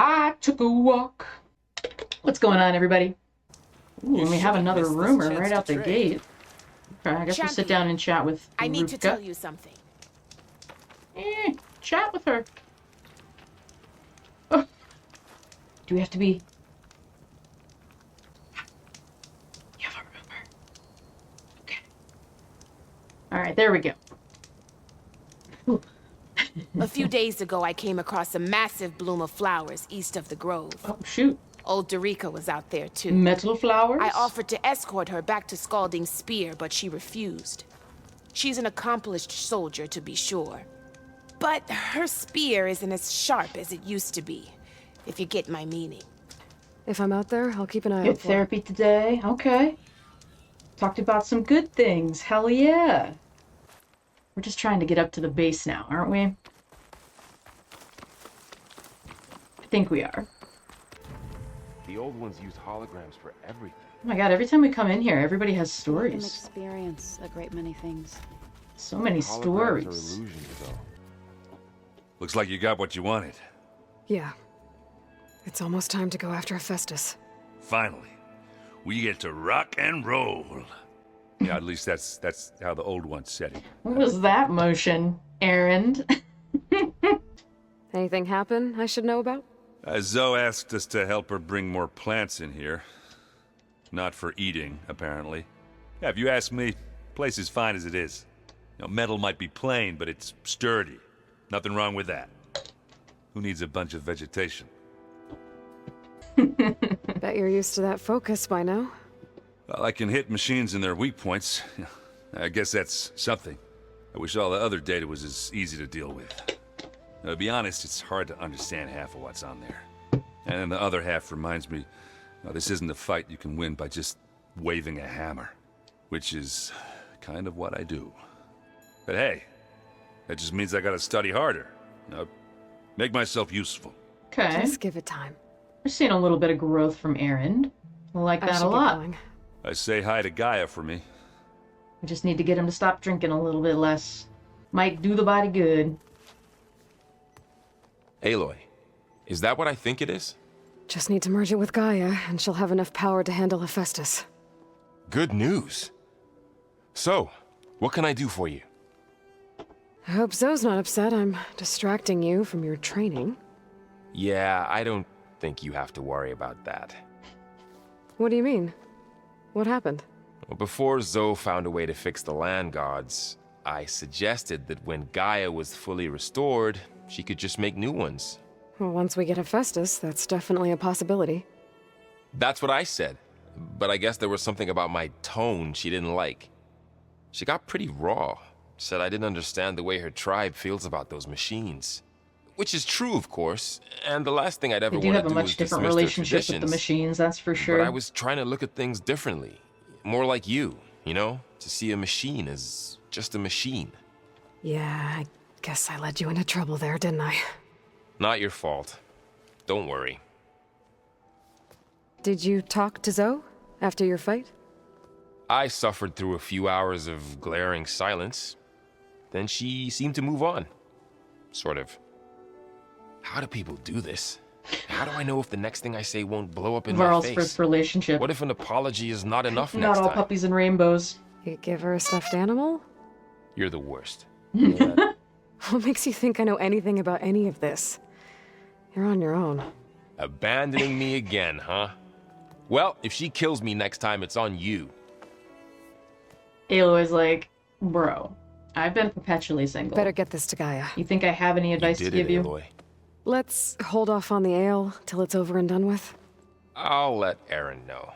I took a walk. What's going on, everybody? Ooh, and we have another rumor right out the gate. Okay, I guess we'll sit down and chat with I need to tell Ruka. you something. Chat with her. Oh. Do we have to be... You have a rumor. Okay. Alright, there we go. Ooh. A few days ago, I came across a massive bloom of flowers east of the grove. Oh, shoot. Old Dorica was out there, too. Metal flowers? I offered to escort her back to Scalding Spear, but she refused. She's an accomplished soldier, to be sure. But her spear isn't as sharp as it used to be, if you get my meaning. If I'm out there, I'll keep an eye out Good for therapy today. Okay. Talked about some good things. Hell yeah. We're just trying to get up to the base now, aren't we? I think we are. The old ones used holograms for everything. Oh my god, every time we come in here, everybody has Let them stories. experience a great many things. So many Holograms are stories. illusions, though. Looks like you got what you wanted. Yeah. It's almost time to go after Hephaestus. Finally. We get to rock and roll. Yeah, at least that's how the old ones said it. What was that motion, Erend? Anything happen I should know about? Zoe asked us to help her bring more plants in here. Not for eating, apparently. Yeah, if you ask me, place is fine as it is. You know, metal might be plain, but it's sturdy. Nothing wrong with that. Who needs a bunch of vegetation? Bet you're used to that focus by now. Well, I can hit machines in their weak points. I guess that's something. I wish all the other data was as easy to deal with. Now, to be honest, it's hard to understand half of what's on there. And then the other half reminds me, this isn't a fight you can win by just waving a hammer. Which is kind of what I do. But hey, that just means I gotta study harder. Make myself useful. Okay. Just give it time. We're seeing a little bit of growth from Erend. I like I that should a get lot. going. I say hi to Gaia for me. We just need to get him to stop drinking a little bit less. Might do the body good. Aloy, is that what I think it is? Just need to merge it with Gaia, and she'll have enough power to handle Hephaestus. Good news. So, what can I do for you? I hope Zoe's not upset I'm distracting you from your training. Yeah, I don't think you have to worry about that. What do you mean? What happened? Well, before Zoe found a way to fix the land gods, I suggested that when Gaia was fully restored, she could just make new ones. Well, once we get Hephaestus, that's definitely a possibility. That's what I said, but I guess there was something about my tone she didn't like. She got pretty raw, said I didn't understand the way her tribe feels about those machines. Which is true, of course, and the last thing I'd ever We do want have to a do much is different dismiss their relationship with the traditions. machines, that's for sure. But I was trying to look at things differently. More like you know? To see a machine as just a machine. Yeah, I guess I led you into trouble there, didn't I? Not your fault. Don't worry. Did you talk to Zoe after your fight? I suffered through a few hours of glaring silence. Then she seemed to move on. Sort of. How do people do this? How do I know if the next thing I say won't blow up in my Varl's face? first relationship. What if an apology is not enough Not next all time? puppies and rainbows. You give her a stuffed animal? You're the worst. What makes you think I know anything about any of this? You're on your own. Abandoning me again, huh? Well, if she kills me next time, it's on you. Aloy's like, bro, I've been perpetually single. Better get this to Gaia. You think I have any advice to Did give it, you? Aloy. Let's hold off on the ale till it's over and done with. I'll let Aaron know.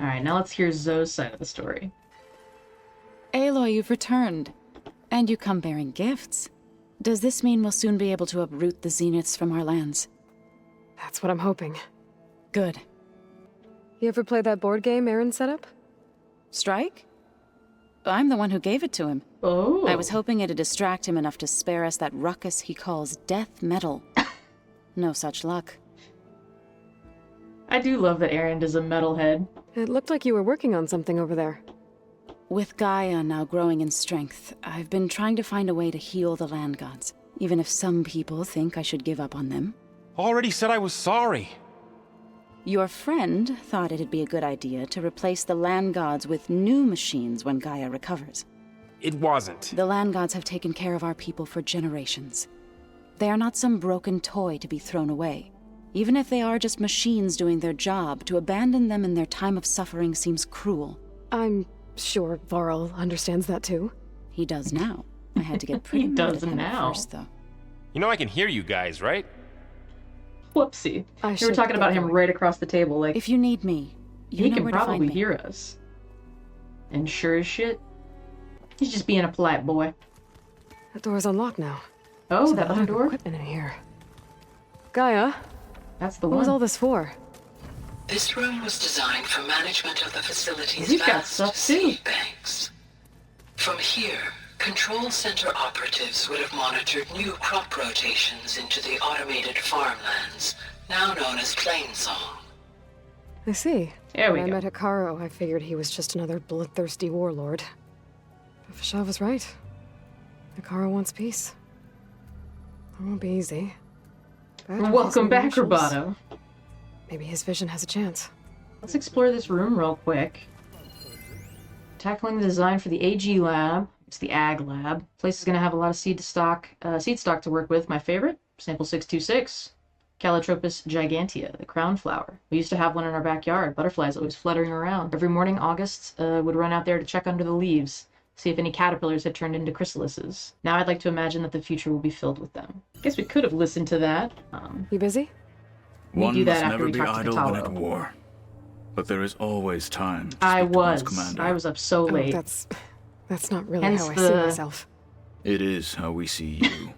Alright, now let's hear Zoe's side of the story. Aloy, you've returned. And you come bearing gifts. Does this mean we'll soon be able to uproot the zeniths from our lands? That's what I'm hoping. Good. You ever play that board game Aaron set up? Strike? I'm the one who gave it to him. Oh. I was hoping it'd distract him enough to spare us that ruckus he calls death metal. No such luck. I do love that Erend is a metalhead. It looked like you were working on something over there. With Gaia now growing in strength, I've been trying to find a way to heal the land gods. even if some people think I should give up on them. Already said I was sorry. Your friend thought it'd be a good idea to replace the land gods with new machines when Gaia recovers. It wasn't. The land gods have taken care of our people for generations. They are not some broken toy to be thrown away. Even if they are just machines doing their job, to abandon them in their time of suffering seems cruel. I'm sure Varl understands that too. He does now. I had to get pretty mad at him at first, though. You know I can hear you guys, right? Whoopsie. I We were should talking get about him going. right across the table. Like, If you need me, you he know can where to find probably me. hear us. And sure as shit, he's just being a polite boy. The door's unlocked now. Oh, So that other door? equipment in here. Gaia, That's the what was all one. this for? This room was designed for management of the facility's He's got vast stuff, too. seed banks. From here, Control Center operatives would have monitored new crop rotations into the automated farmlands, now known as Plainsong. I see. There we When I go. met Hikaru, I figured he was just another bloodthirsty warlord. But Fashav was right. Hikaru wants peace. It won't be easy. But with Welcome some back, initials, Roboto. Maybe his vision has a chance. Let's explore this room real quick. Tackling the design for the AG lab. It's the Ag lab. Place is going to have a lot of seed stock to work with. My favorite, sample 626. Calotropis gigantea, the crown flower. We used to have one in our backyard. Butterflies always fluttering around. Every morning, August would run out there to check under the leaves, see if any caterpillars had turned into chrysalises. Now I'd like to imagine that the future will be filled with them. Guess we could have listened to that. You busy? We One do that must after never we be talk to idle when Vitalo. at war. But there is always time to I speak to one's was. commander. I was up so Oh, late. that's not really Hence how I see the- myself. It is how we see you.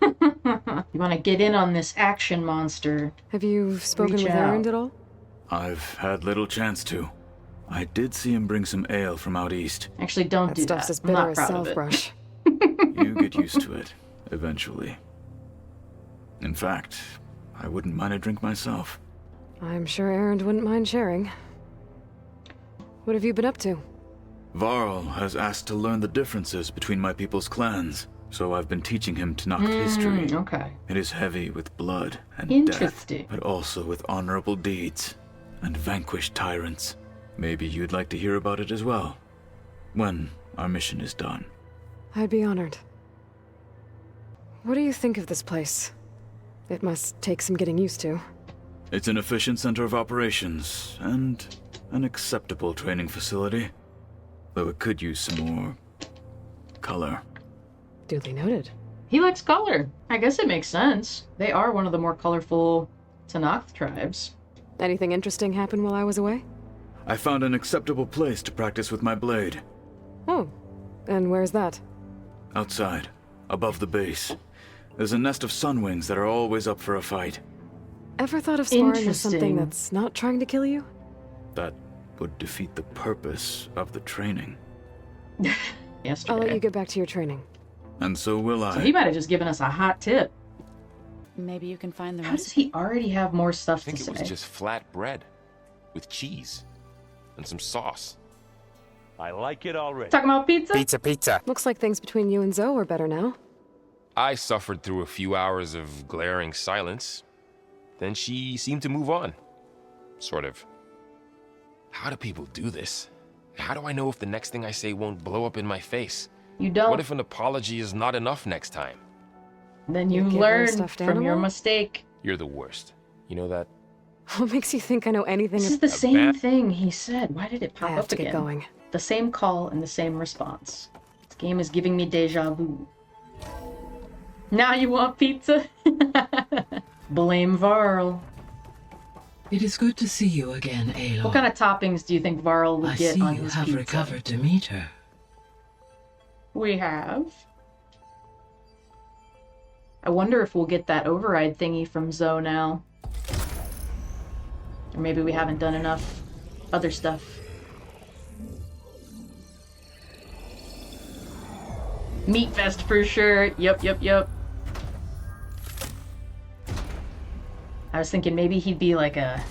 You want to get in on this action monster? Have you spoken Reach with out. Erend at all? I've had little chance to. I did see him bring some ale from out east. Actually, don't That do stuff's that. as I'm bitter not as proud of it. self-brush. You get used to it, eventually. In fact, I wouldn't mind a drink myself. I'm sure Erend wouldn't mind sharing. What have you been up to? Varl has asked to learn the differences between my people's clans, so I've been teaching him Tallneck history. Okay. It is heavy with blood and Interesting. death, but also with honorable deeds and vanquished tyrants. Maybe you'd like to hear about it as well, when our mission is done. I'd be honored. What do you think of this place? It must take some getting used to. It's an efficient center of operations, and an acceptable training facility. Though it could use some more color. Duly noted. He likes color. I guess it makes sense. They are one of the more colorful Tallneck tribes. Anything interesting happen while I was away? I found an acceptable place to practice with my blade. Oh, and where's that? Outside, above the base. There's a nest of sunwings that are always up for a fight. Ever thought of sparring with something Interesting. that's not trying to kill you? That would defeat the purpose of the training. I'll Yesterday. let you get back to your training. And so will So I. he might have just given us a hot tip. Maybe you can find the How does recipe. he already have more I stuff to think it say? was just flat bread with cheese and some sauce. I like it already. Talking about pizza? Pizza. Looks like things between you and Zoe are better now. I suffered through a few hours of glaring silence. Then she seemed to move on. Sort of. How do people do this? How do I know if the next thing I say won't blow up in my face? You don't. What if an apology is not enough next time? Then you You give her a learn stuffed from your animal? mistake. You're the worst. You know that? What makes you think I know anything This is about the same thing he said. Why did it pop I have up to again? get going. The same call and the same response. This game is giving me deja vu. Now you want pizza? Blame Varl. It is good to see you again, Aloy. What kind of toppings do you think Varl would I get see on you his have pizza? recovered Demeter. We have. I wonder if we'll get that override thingy from Zoe now. Or maybe we haven't done enough other stuff. Meat Fest for sure. Yep. I was thinking maybe he'd be like a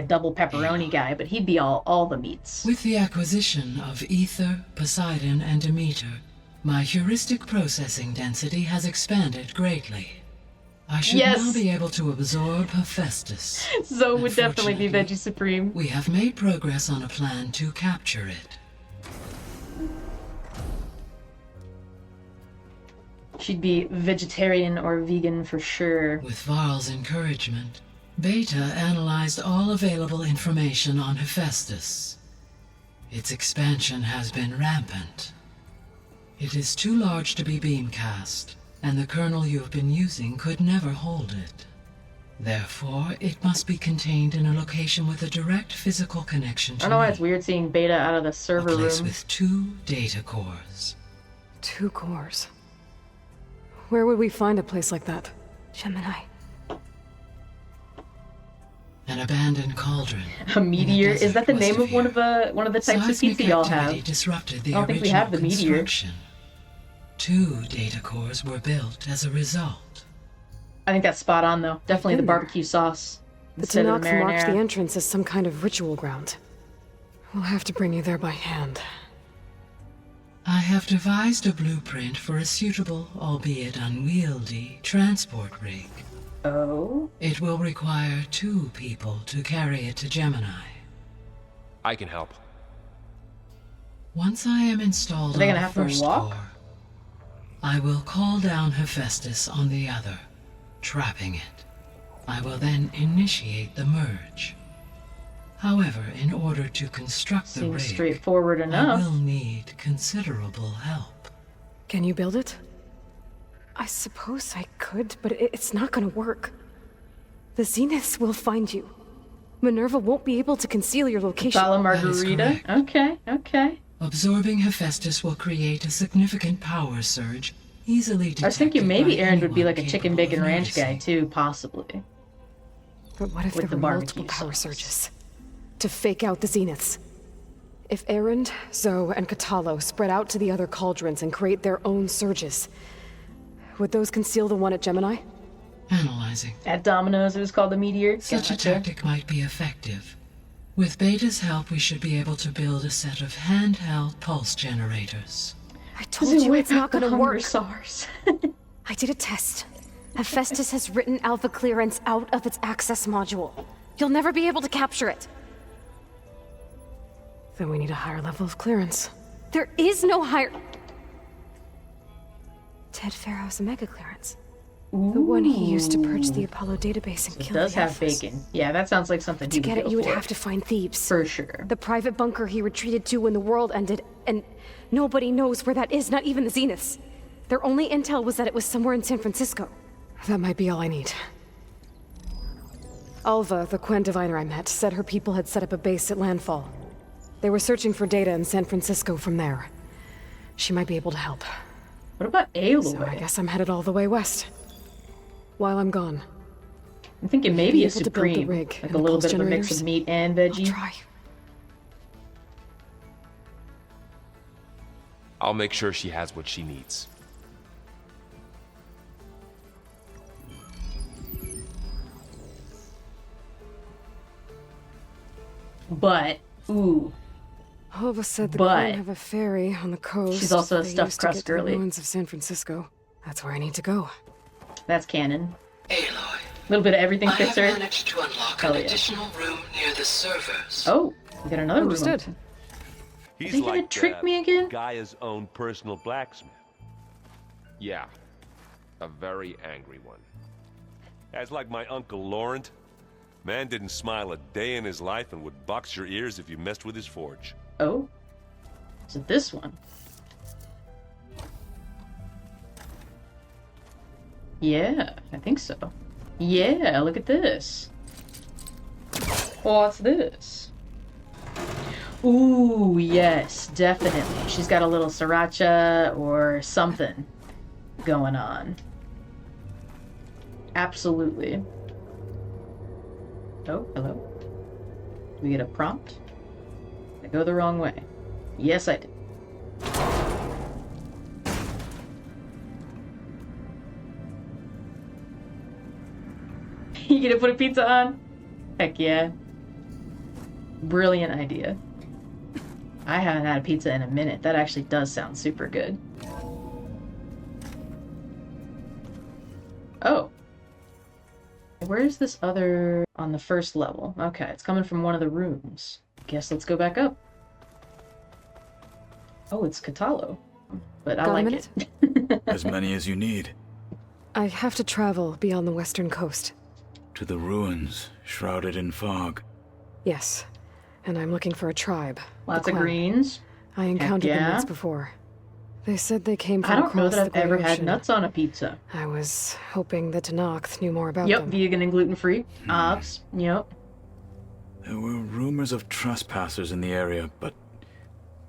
double pepperoni guy, but he'd be all the meats. With the acquisition of Ether, Poseidon, and Demeter, My heuristic processing density has expanded greatly. I should Yes. now be able to absorb Hephaestus. Zoe would definitely be Unfortunately, Veggie Supreme. We have made progress on a plan to capture it. She'd be vegetarian or vegan for sure. With Varl's encouragement, Beta analyzed all available information on Hephaestus. Its expansion has been rampant. It is too large to be beamcast, and the kernel you have been using could never hold it. Therefore, it must be contained in a location with a direct physical connection to I don't know why me. it's weird seeing Beta out of the A server place room. with 2 data cores. 2 cores. Where would we find a place like that? Gemini. An abandoned cauldron. A meteor? Is that the desert name of west one of the types of Seismic pizza y'all activity have? disrupted the I don't think we original have the meteor. construction. 2 data cores were built as a result. I think that's spot on though. Definitely the been there. barbecue sauce The instead of the Tallneck marks the marinara. entrance as some kind of ritual ground. We'll have to bring you there by hand. I have devised a blueprint for a suitable, albeit unwieldy, transport rig. Oh? It will require 2 people to carry it to Gemini. I can help. Once I am installed Are they on gonna the have to first walk? core, I will call down Hephaestus on the other, trapping it. I will then initiate the merge. However, in order to construct the Seems rig, straightforward I enough. will need considerable help. Can you build it? I suppose I could, but it's not gonna work. The Zeniths will find you. Minerva won't be able to conceal your location. Follow That is Margarita? correct. Okay, okay. Absorbing Hephaestus will create a significant power surge, easily detected I was thinking maybe by Aaron would be anyone like a chicken capable bacon of ranch guy noticing. too, possibly. But what if With there the were barbecue multiple power sauce. surges? To fake out the Zeniths. If Aaron, Zoe, and Katalo spread out to the other cauldrons and create their own surges, would those conceal the one at Gemini? Analyzing. At Domino's, it was called the meteor. Such a Gotcha. tactic might be effective. With Beta's help, we should be able to build a set of handheld pulse generators. I told you it's not gonna work. SARS. I did a test. Hephaestus has written alpha clearance out of its access module. You'll never be able to capture it. Then we need a higher level of clearance. There is no higher... Ted Faro's mega clearance. The one he used to purge the Apollo database and It kill does the have Alphas. bacon. Yeah, that sounds like something To he get would it, go you would for. have to find Thebes. For sure. The private bunker he retreated to when the world ended, and nobody knows where that is, not even the Zeniths. Their only intel was that it was somewhere in San Francisco. That might be all I need. Alva, the Quen diviner I met, said her people had set up a base at Landfall. They were searching for data in San Francisco from there. She might be able to help. What about Aloy? So I guess I'm headed all the way west. While I'm gone, I'm thinking Will you maybe be a able to build the supreme, rig like and a the little pulse bit of a mix generators? of meat and I'll veggie. try. I'll make sure she has what she needs. But ooh, Alva said the But- Quen have a ferry on the coast. She's also a they stuffed used to crust get to the girly. ruins of San Francisco. That's where I need to go. that's canon. Aloy, A little bit of everything I fits have her. managed to unlock Hell an yeah. additional room near the servers. Oh, we got another room. Understood. open. He's they gonna like trick me again? Gaia's own personal blacksmith. Yeah. A very angry one. That's like my Uncle Laurent. Man didn't smile a day in his life and would box your ears if you messed with his forge. Oh, is it this one? Yeah, I think so. Yeah, look at this. What's this? Ooh, yes, definitely. She's got a little sriracha or something going on. Absolutely. Oh, hello. Do we get a prompt? I go the wrong way. Yes, I did. You gonna put a pizza on? Heck yeah. Brilliant idea. I haven't had a pizza in a minute. That actually does sound super good. Where's this other... on the first level? Okay, it's coming from one of the rooms. Guess let's go back up. Oh, it's Katalo. But I Got a like minute? it. As many as you need. I have to travel beyond the western coast. To the ruins, shrouded in fog. Yes, and I'm looking for a tribe. Lots the of clan. greens. I encountered them yeah. once before. They said they came from I don't know across that the I've ever Great had Ocean. nuts on a pizza. I was hoping that Tallneck knew more about Yep, them. vegan and gluten-free. Ops. Yep. There were rumors of trespassers in the area, but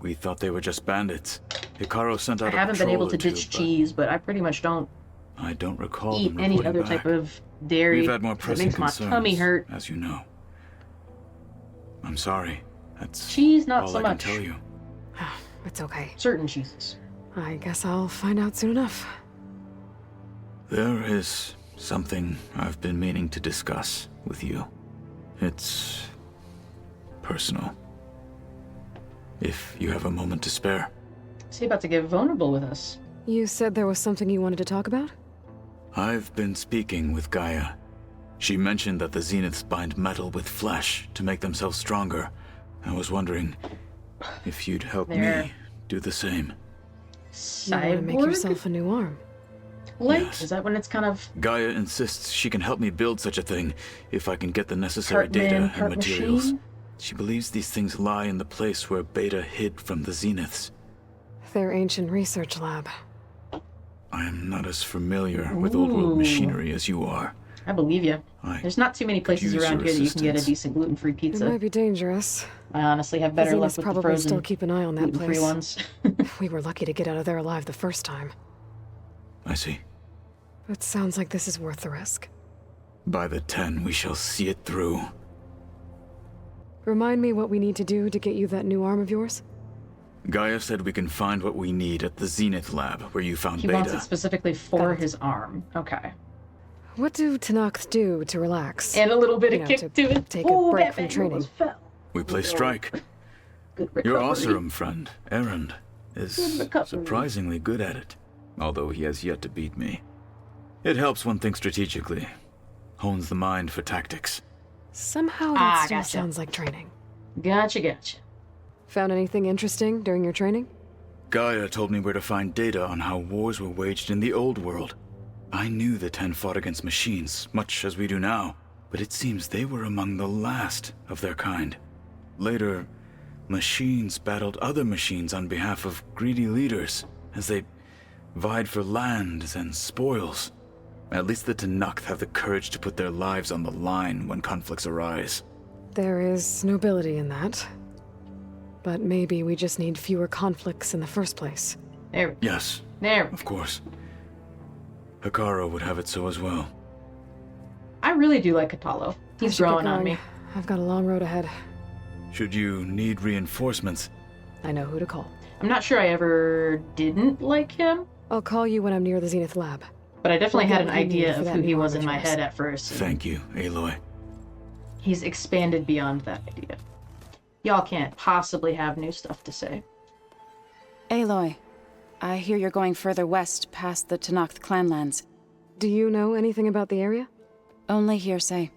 we thought they were just bandits. Hikaru sent I out a haven't been patrol able or to two, ditch but cheese, but I pretty much don't I don't recall eat them any reporting other back. type of dairy. We've had more It pressing makes my concerns, tummy hurt. as you know. I'm sorry. That's Cheese, not all so I can much. tell you. It's okay. Certain cheeses. I guess I'll find out soon enough. There is something I've been meaning to discuss with you. It's personal. If you have a moment to spare. Is he about to get vulnerable with us? You said there was something you wanted to talk about? I've been speaking with Gaia. She mentioned that the Zeniths bind metal with flesh to make themselves stronger. I was wondering if you'd help me do the same. You want to make Cyborg? yourself a new arm. Like, Yes. is that when it's kind of Gaia insists she can help me build such a thing if I can get the necessary part data man, and part materials. machine? She believes these things lie in the place where Beta hid from the Zeniths. Their ancient research lab. I am not as familiar with old world Ooh. machinery as you are. I believe you. There's not too many places use around your here that you can get a assistance. decent gluten-free It pizza. might be dangerous. I honestly have The better luck Zeniths with the probably frozen still keep an eye on that gluten-free place. ones. We were lucky to get out of there alive the first time. I see. It sounds like this is worth the risk. By the 10, we shall see it through. Remind me what we need to do to get you that new arm of yours? Gaia said we can find what we need at the Zenith lab where you found He Beta. wants it specifically for his arm. Okay. What do Tallneck do to relax? And a little bit You of know, kick to it. Take Ooh, a break that from man training. almost fell. We play strike. Good Your recovery. Oseram friend, Erend, is Good recovery. surprisingly good at it, although he has yet to beat me. It helps one think strategically, hones the mind for tactics. Somehow that still gotcha. sounds like training. Gotcha. Found anything interesting during your training? Gaia told me where to find data on how wars were waged in the old world. I knew the 10 fought against machines, much as we do now, but it seems they were among the last of their kind. Later, machines battled other machines on behalf of greedy leaders, as they vied for lands and spoils. At least the Tallneck have the courage to put their lives on the line when conflicts arise. There is nobility in that. But maybe we just need fewer conflicts in the first place. There. Yes, There. of course. Hikaru would have it so as well. I really do like Katalo. I He's should get growing on going. me. I've got a long road ahead. Should you need reinforcements, I know who to call. I'm not sure I ever didn't like him, I'll call you when I'm near the Zenith lab. but I definitely We'll had get an what you need idea for of that who new he was arm in of my yours. head at first. and thank you, Aloy. He's expanded beyond that idea. Y'all can't possibly have new stuff to say. Aloy, I hear you're going further west past the Tallneck clanlands. Do you know anything about the area? Only hearsay.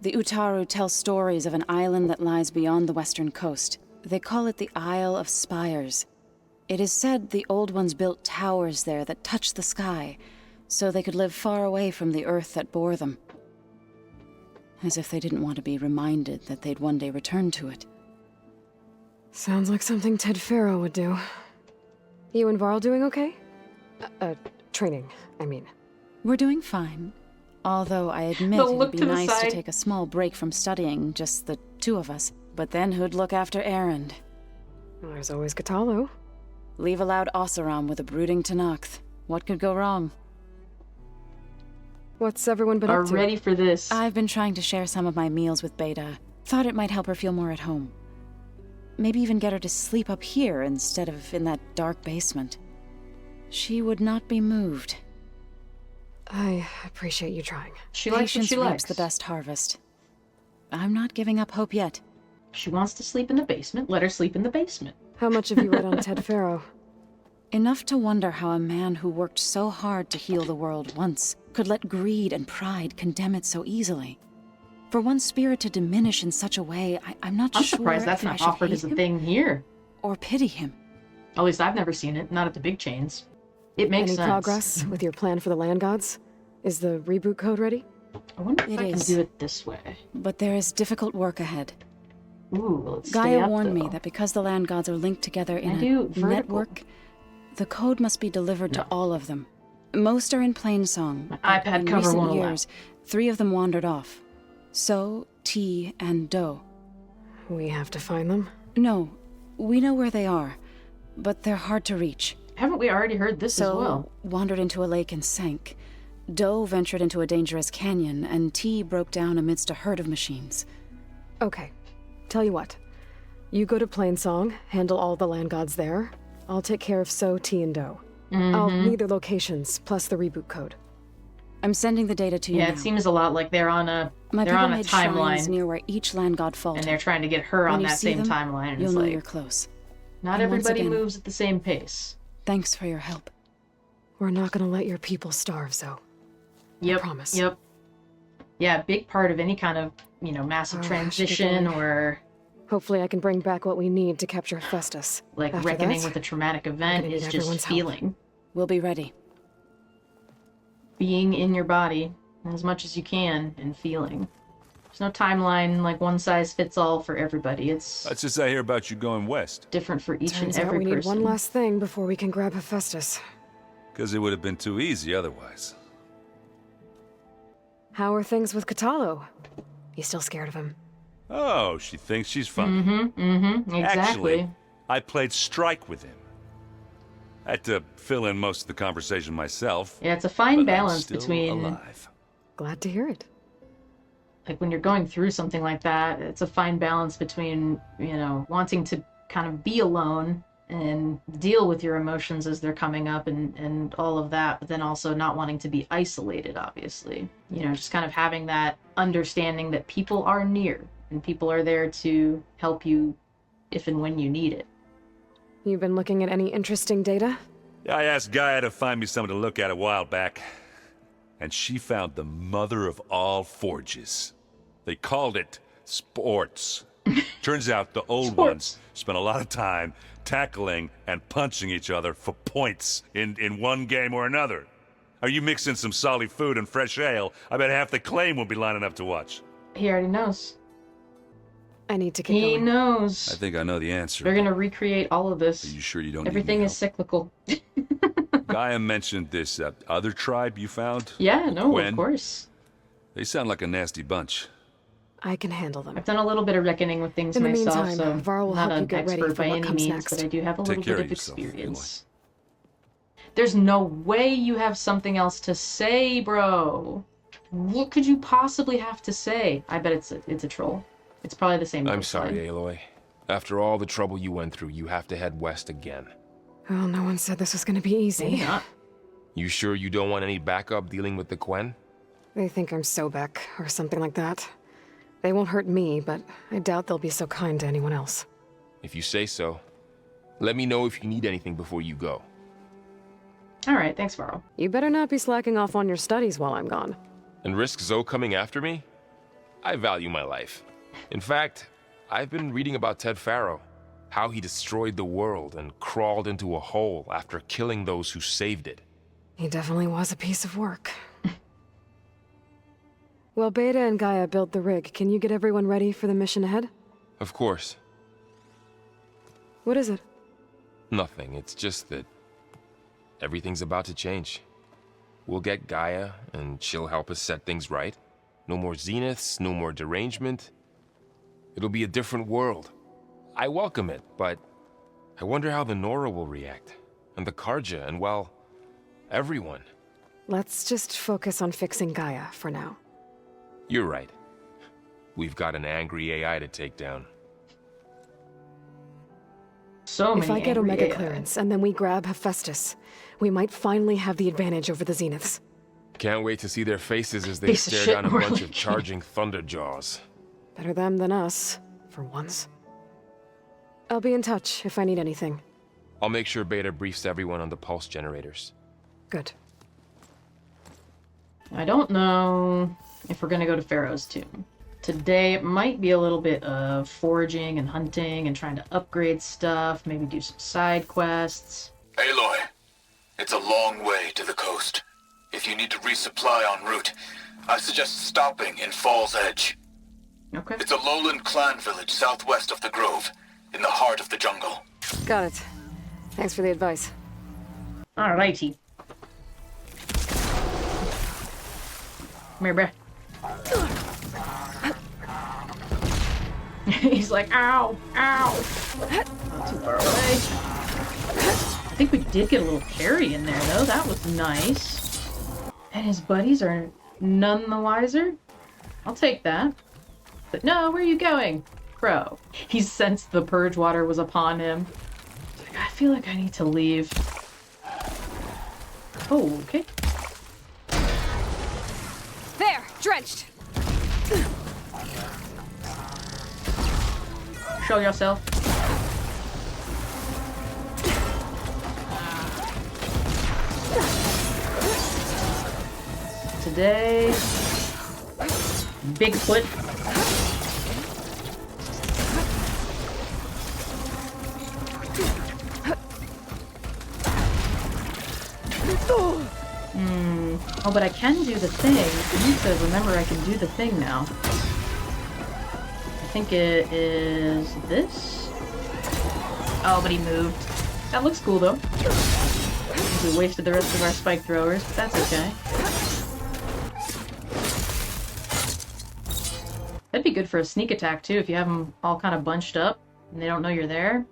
The Utaru tell stories of an island that lies beyond the western coast. They call it the Isle of Spires. It is said the Old Ones built towers there that touch the sky, so they could live far away from the earth that bore them. As if they didn't want to be reminded that they'd one day return to it. Sounds like something Ted Faro would do. You and Varl doing okay? Training, I mean. We're doing fine. Although I admit The it look would be to the nice to side. take a small break from studying, just the two of us. But then who'd look after Erend? Well, there's always Katalo. Leave a loud Oseram with a brooding Tallneck. What could go wrong? What's everyone been Are up to? ready for this. I've been trying to share some of my meals with Beta. Thought it might help her feel more at home. Maybe even get her to sleep up here instead of in that dark basement. She would not be moved. I appreciate you trying. She likes what Patience she reaps likes. the best harvest. I'm not giving up hope yet. She wants to sleep in the basement. Let her sleep in the basement. How much have you read on Ted Faro? Enough to wonder how a man who worked so hard to heal the world once could let greed and pride condemn it so easily. For one's spirit to diminish in such a way, I'm not I'm sure surprised that's if I not should offered hate as a him thing here. or pity him. At least I've never seen it, not at the big chains. It makes Any sense. progress with your plan for the land gods? Is the reboot code ready? I wonder if It I can is. do it this way. But there is difficult work ahead. Ooh, let's stay Gaia up, warned me though. that because the land gods are linked together in I a do vertical. network, the code must be delivered to all of them. Most are in plain song. My but iPad in cover recent won't allow. years, 3 of them wandered off. So, T, and Do. We have to find them? No, we know where they are, but they're hard to reach. Haven't we already heard this So, as well? wandered into a lake and sank. Do ventured into a dangerous canyon, and T broke down amidst a herd of machines. Okay. Tell you what. You go to Plainsong, handle all the land gods there. I'll take care of So, T, and Do. I'll need their locations, plus the reboot code. I'm sending the data to you Yeah, now. it seems a lot like they're on a My they're people on a made shrines timeline, near where each land god faltered. and they're trying to get her When on you that see same them, timeline. And you'll it's know like, you're close. not And once everybody again- moves at the same pace. Thanks for your help. We're not gonna let your people starve, Zo. Yep. promise. Yep. Yeah, a big part of any kind of, massive Oh, I should get transition going. or Hopefully I can bring back what we need to capture Hephaestus. like After reckoning that, with a traumatic event gonna is need just everyone's help. feeling. We'll be ready. Being in your body as much as you can and feeling. There's no timeline like one size fits all for everybody. It's That's just I hear about you going west. different for each Turns and out every we need person. one last thing before we can grab Hephaestus. Because it would have been too easy otherwise. How are things with Katalo? You still scared of him? Oh, she thinks she's funny. Exactly. Actually, I played strike with him. I had to fill in most of the conversation myself. Yeah, it's a fine but I'm balance still between alive. Glad to hear it. like when you're going through something like that, it's a fine balance between, wanting to kind of be alone and deal with your emotions as they're coming up and all of that, but then also not wanting to be isolated, obviously. Just kind of having that understanding that people are near and people are there to help you if and when you need it. You've been looking at any interesting data? I asked Gaia to find me something to look at a while back, and she found the mother of all forges. They called it sports. Turns out the old ones spent a lot of time tackling and punching each other for points in one game or another. Are you mixing some solid food and fresh ale? I bet half the claim will be lining up to watch. He already knows. I need to get He going. knows. I think I know the answer. They're gonna recreate all of this. Are you sure you don't Everything need is cyclical. Gaia mentioned this other tribe you found? Yeah, no, Gwen? of course. They sound like a nasty bunch. I can handle them. I've done a little bit of reckoning with things In the myself, meantime, so Var will not help you an get ready expert for by what any comes means, next. but I do have a Take little care bit of of yourself, experience. There's no way you have something else to say, bro. What could you possibly have to say? I bet it's a troll. It's probably the same. I'm coastline. sorry, Aloy. After all the trouble you went through, you have to head west again. Well, no one said this was gonna be easy. Maybe not. You sure you don't want any backup dealing with the Quen? They think I'm Sobek, or something like that. They won't hurt me, but I doubt they'll be so kind to anyone else. If you say so. Let me know if you need anything before you go. All right, thanks, Varl. You better not be slacking off on your studies while I'm gone. And risk Zoe coming after me? I value my life. In fact, I've been reading about Ted Faro. How he destroyed the world and crawled into a hole after killing those who saved it. He definitely was a piece of work. Well, Beta and Gaia built the rig. Can you get everyone ready for the mission ahead? Of course. What is it? Nothing. It's just that everything's about to change. We'll get Gaia, and she'll help us set things right. No more zeniths, no more derangement. It'll be a different world. I welcome it, but I wonder how the Nora will react. And the Karja, and well, everyone. Let's just focus on fixing Gaia for now. You're right. We've got an angry AI to take down. So many If I get angry Omega AI. clearance and then we grab Hephaestus, we might finally have the advantage over the Zeniths. Can't wait to see their faces as they Piece of stare shit, down a we're bunch of like- charging Thunderjaws. Better them than us, for once. I'll be in touch if I need anything. I'll make sure Beta briefs everyone on the pulse generators. Good. I don't know if we're gonna go to Faro's tomb. Today it might be a little bit of foraging and hunting and trying to upgrade stuff, maybe do some side quests. Aloy, it's a long way to the coast. If you need to resupply en route, I suggest stopping in Fall's Edge. Okay. It's a lowland clan village southwest of the Grove, in the heart of the jungle. Got it. Thanks for the advice. Alrighty. Come here, bruh. He's like, ow, ow. Not too far away. I think we did get a little parry in there, though. That was nice. And his buddies are none the wiser. I'll take that. But no, where are you going? Crow. He sensed the purge water was upon him. He's like, I feel like I need to leave. Oh, okay. There! Drenched! Show yourself. Today, Bigfoot. Oh, but I can do the thing. I need to remember I can do the thing now. I think it is this? Oh, but he moved. That looks cool, though. We wasted the rest of our spike throwers, but that's okay. That'd be good for a sneak attack, too, if you have them all kind of bunched up and they don't know you're there.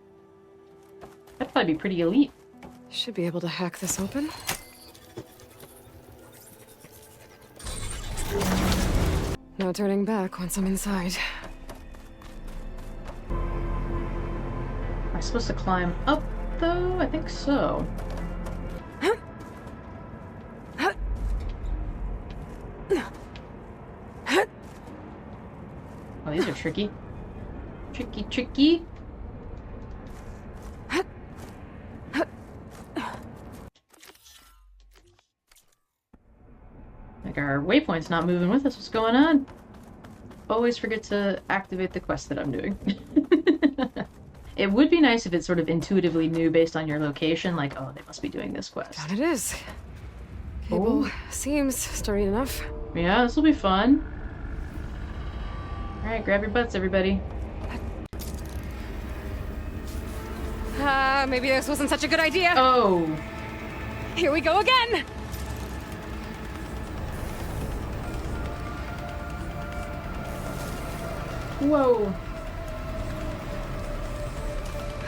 That'd probably be pretty elite. Should be able to hack this open. No turning back once I'm inside. Am I supposed to climb up, though? I think so. Oh, these are tricky. Tricky, tricky. Like our waypoint's not moving with us. What's going on? Always forget to activate the quest that I'm doing. It would be nice if it sort of intuitively knew based on your location, like, oh, they must be doing this quest. That it is. Cable seems sturdy enough. Yeah, this will be fun. Alright, grab your butts, everybody. Maybe this wasn't such a good idea. Oh! Here we go again! Whoa!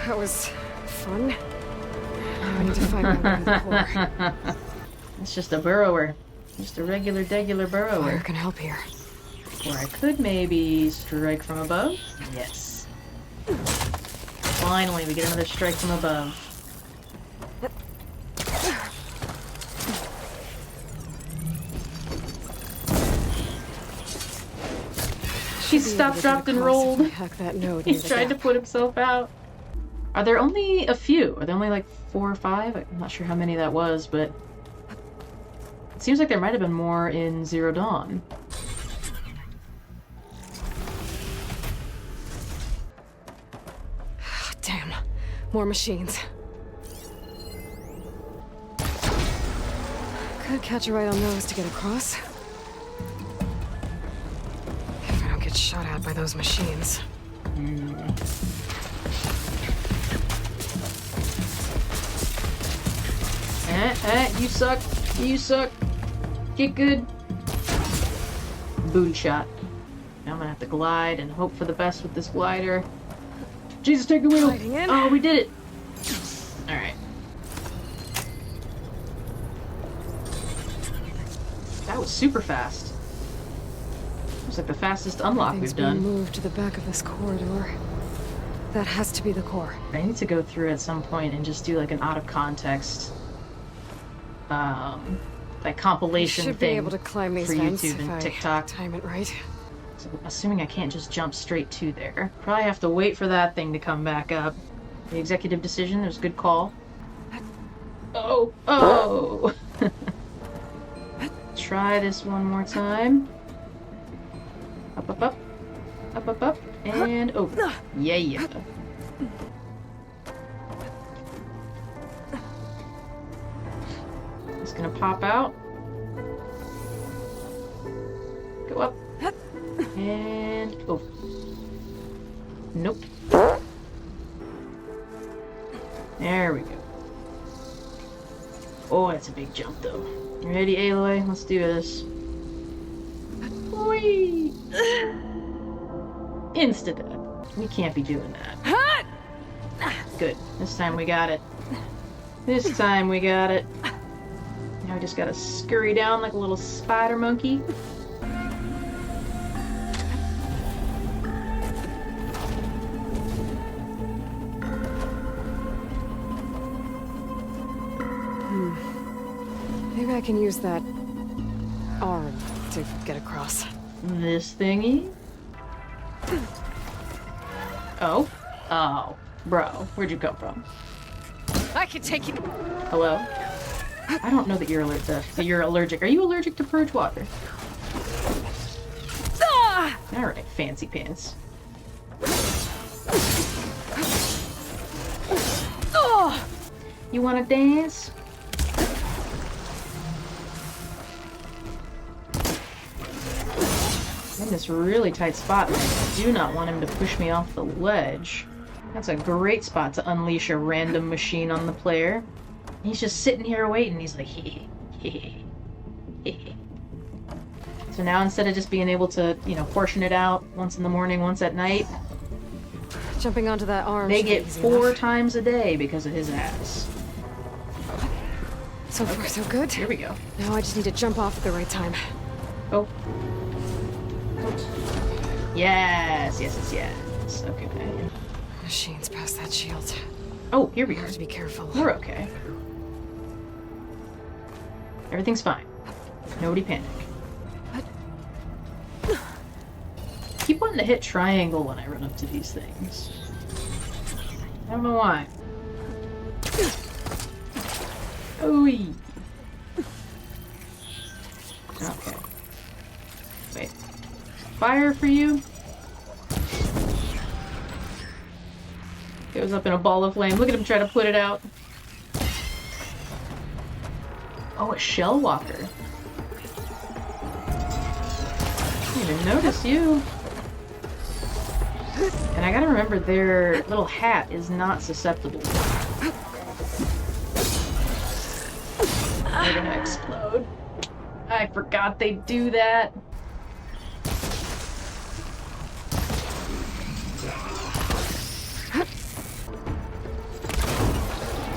That was fun. Now I need to find my way to the core. It's just a burrower. Just a regular burrower. Fire can help here. Or I could maybe strike from above? Yes. Finally, we get another strike from above. He stopped, dropped, and rolled. He tried to put himself out. Are there only a few? Are there only like 4 or 5? I'm not sure how many that was, but it seems like there might have been more in Zero Dawn. Damn. More machines. Could catch a ride on those to get across. If I don't get shot at by those machines. You suck. You suck. Get good. Booty shot. Now I'm gonna have to glide and hope for the best with this glider. Jesus, take the wheel! Oh, we did it! Alright. That was super fast. It was like the fastest unlock we've done. Moved to the back of this corridor. That has to be the core. I need to go through at some point and just do like an out of context like compilation should thing be able to climb these for vents YouTube if and I TikTok. Time it right. So, assuming I can't just jump straight to there. Probably have to wait for that thing to come back up. The executive decision, it was a good call. Oh! Oh! Try this one more time. Up, up, up. Up, up, up. And over. Yeah, yeah. It's gonna pop out. Go up. And over. Nope. There we go. Oh, that's a big jump, though. You ready, Aloy? Let's do this. Whee! Insta-death. We can't be doing that. Good. This time we got it. This time we got it. Now we just gotta scurry down like a little spider monkey. Maybe I can use that arm to get across. This thingy? Oh? Oh. Bro, where'd you come from? I can take you. Hello? I don't know that you're allergic. Are you allergic to purge water? Alright, fancy pants. You wanna dance? I'm in this really tight spot. I do not want him to push me off the ledge. That's a great spot to unleash a random machine on the player. He's just sitting here waiting. He's like, hee hee hee. So now instead of just being able to, you know, portion it out once in the morning, once at night, jumping onto that arm, they get 4 times a day because of his ass. So far, so good. Here we go. Now I just need to jump off at the right time. Oh. Yes, yes, yes, yes. Okay. Machines past that shield. Oh, here we are. Have to be careful. We're okay. Everything's fine. Nobody panic. Keep wanting to hit triangle when I run up to these things. I don't know why. Ooh. Okay. Wait. Fire for you? Goes up in a ball of flame. Look at him try to put it out. Oh, a shell walker. I didn't even notice you. And I gotta remember their little hat is not susceptible. They're gonna explode. I forgot they do that.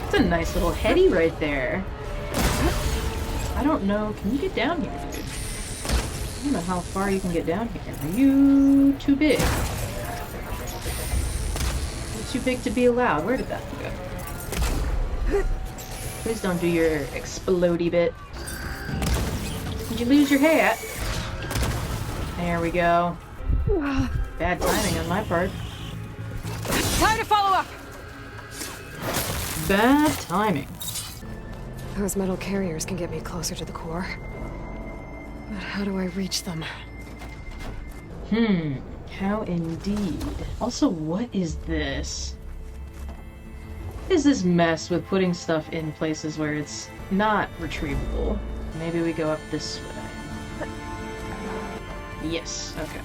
It's a nice little heady right there. I don't know. Can you get down here, dude? I don't know how far you can get down here. Are you too big? You're too big to be allowed. Where did that go? Please don't do your explodey bit. Did you lose your hat? There we go. Bad timing on my part. Time to follow up! Bad timing. Those metal carriers can get me closer to the core. But how do I reach them? How indeed. Also, what is this? What is this mess with putting stuff in places where it's not retrievable? Maybe we go up this way. Yes, okay.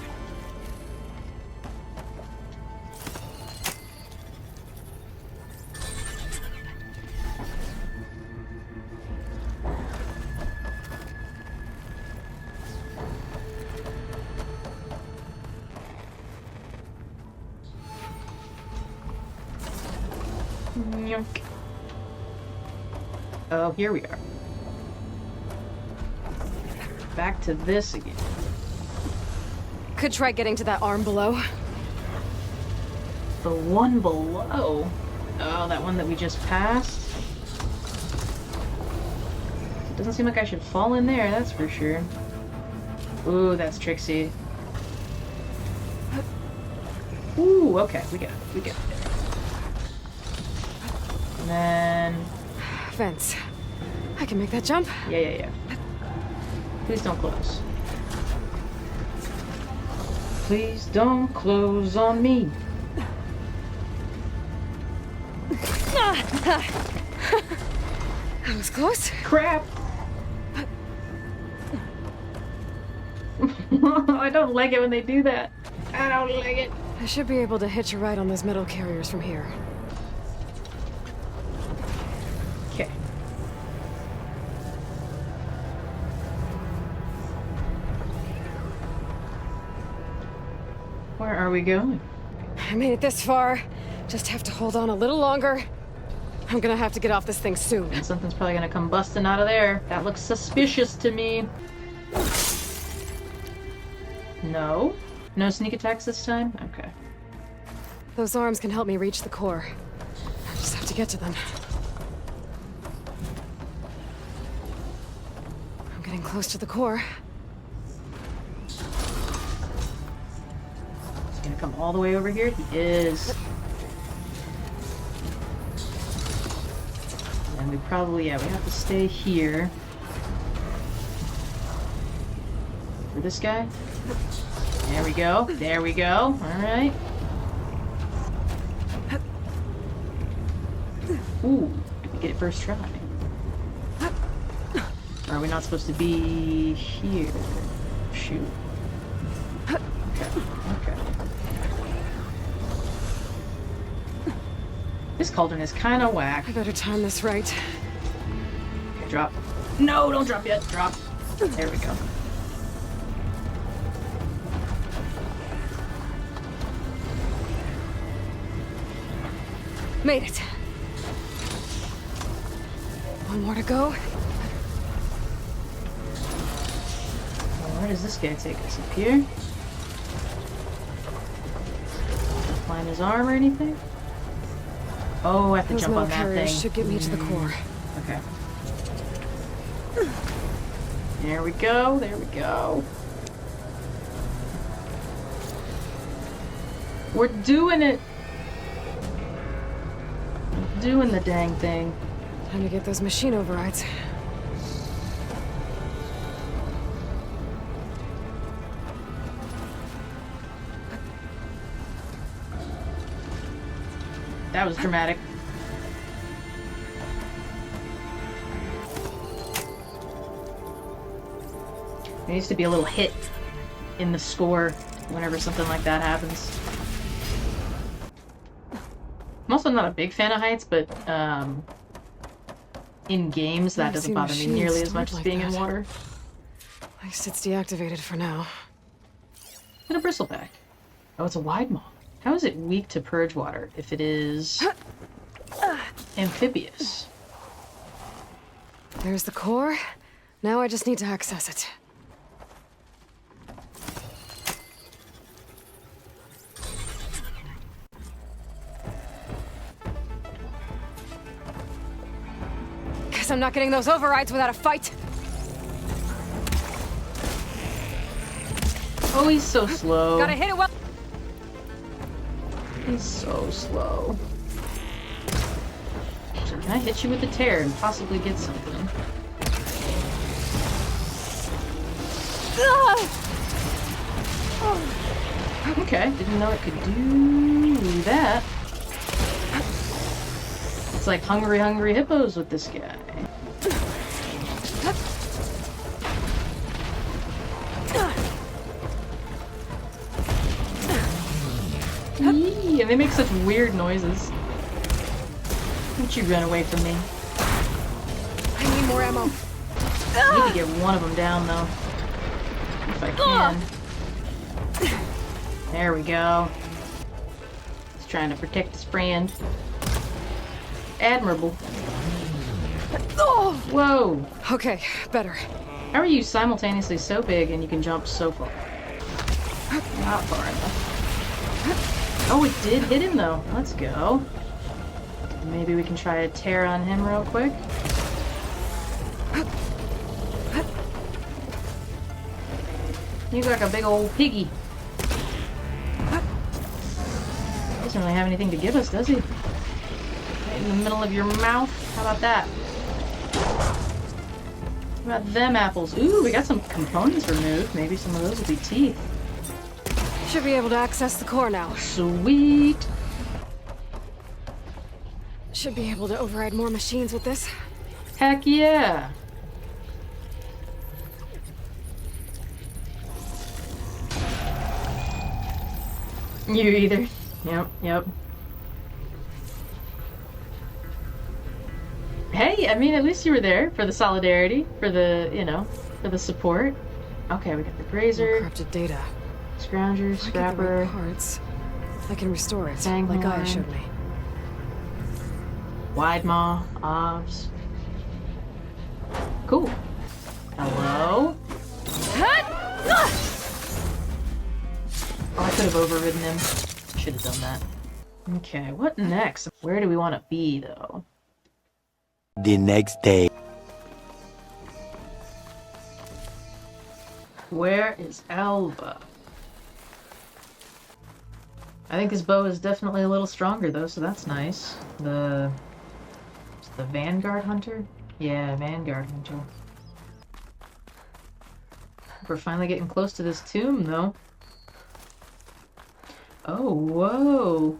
Oh, here we are. Back to this again. Could try getting to that arm below. The one below? Oh, that one that we just passed? It doesn't seem like I should fall in there, that's for sure. Ooh, that's tricksy. Ooh, okay, we got it. And then... Fence. I can make that jump. Yeah. Please don't close. Please don't close on me. That was close. Crap! I don't like it when they do that. I don't like it. I should be able to hitch a ride on those metal carriers from here. Okay. Where are we going? I made it this far. Just have to hold on a little longer. I'm gonna have to get off this thing soon. And something's probably gonna come busting out of there. That looks suspicious to me. No? No sneak attacks this time? Okay. Those arms can help me reach the core. I just have to get to them. I'm getting close to the core. He's gonna come all the way over here? He is. And we probably, we have to stay here. For this guy? There we go. There we go. Alright. Ooh, did we get it first try? Or are we not supposed to be here? Shoot. Okay. This cauldron is kind of whack. I better time this right. Okay, drop. No, don't drop yet. Drop. There we go. Made it. One more to go. Where does this guy take us? Up here? Climb his arm or anything? Oh, I have to Those jump metal on that carriers thing. should get me to the core. Okay. There we go. There we go. We're doing it. Doing the dang thing. Time to get those machine overrides. That was dramatic. There needs to be a little hit in the score whenever something like that happens. I'm also not a big fan of heights, but in games that doesn't bother me nearly as much as being in water. At least it's deactivated for now. And a bristleback. Oh, it's a wide maw. How is it weak to purge water if it is amphibious? There's the core. Now I just need to access it. Guess I'm not getting those overrides without a fight. Oh, he's so slow. Gotta hit it well. He's so slow. So can I hit you with the tear and possibly get something? Okay, didn't know it could do that. It's like hungry, hungry hippos with this guy. Yee, and they make such weird noises. Don't you run away from me. I need more ammo. I need to get one of them down, though. If I can. There we go. He's trying to protect his friend. Admirable. Whoa! Okay, better. How are you simultaneously so big and you can jump so far? Not far enough. Oh, it did hit him, though. Let's go. Maybe we can try a tear on him real quick. He's like a big old piggy. Doesn't really have anything to give us, does he? right in the middle of your mouth. How about that? How about them apples? Ooh, we got some components removed. Maybe some of those will be teeth. Should be able to access the core now. Sweet. Should be able to override more machines with this. Heck yeah. You either. Yep. Hey, I mean, at least you were there for the solidarity, for the, you know, for the support. Okay, we got the grazer. Corrupted data. Scrounger, scrapper. Right parts. I can restore it, Tanghorn. like Gaia showed me. Wide maw, obs. Cool. Hello? Oh, I could have overridden him. Should have done that. Okay, what next? Where do we want to be, though? The next day. Where is Alba? I think his bow is definitely a little stronger, though, so that's nice. The Vanguard Hunter? Yeah, Vanguard Hunter. We're finally getting close to this tomb, though. Oh, whoa.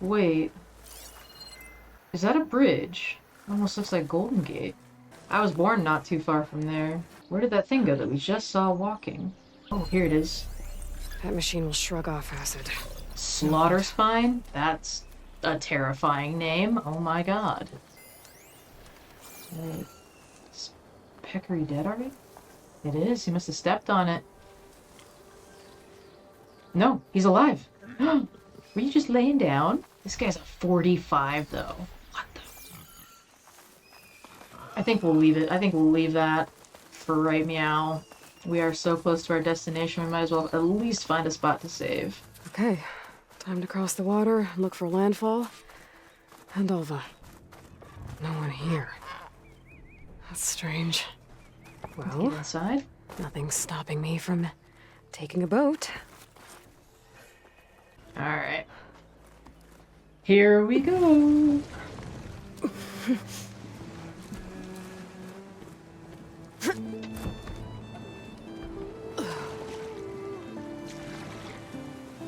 Wait. Is that a bridge? Almost looks like Golden Gate. I was born not too far from there. Where did that thing go that we just saw walking? Oh, here it is. That machine will shrug off acid. Slaughter Spine? That's a terrifying name. Oh my god. Wait. Is Peccary dead already? It is. He must have stepped on it. No, he's alive. Were you just laying down? This guy's a 45, though. What the? I think we'll leave it. I think we'll leave that for right meow. We are so close to our destination, we might as well at least find a spot to save. Okay, time to cross the water, look for Landfall, and Alva. No one here. That's strange. Let's Well, get inside. Nothing's stopping me from taking a boat. Alright. Here we go.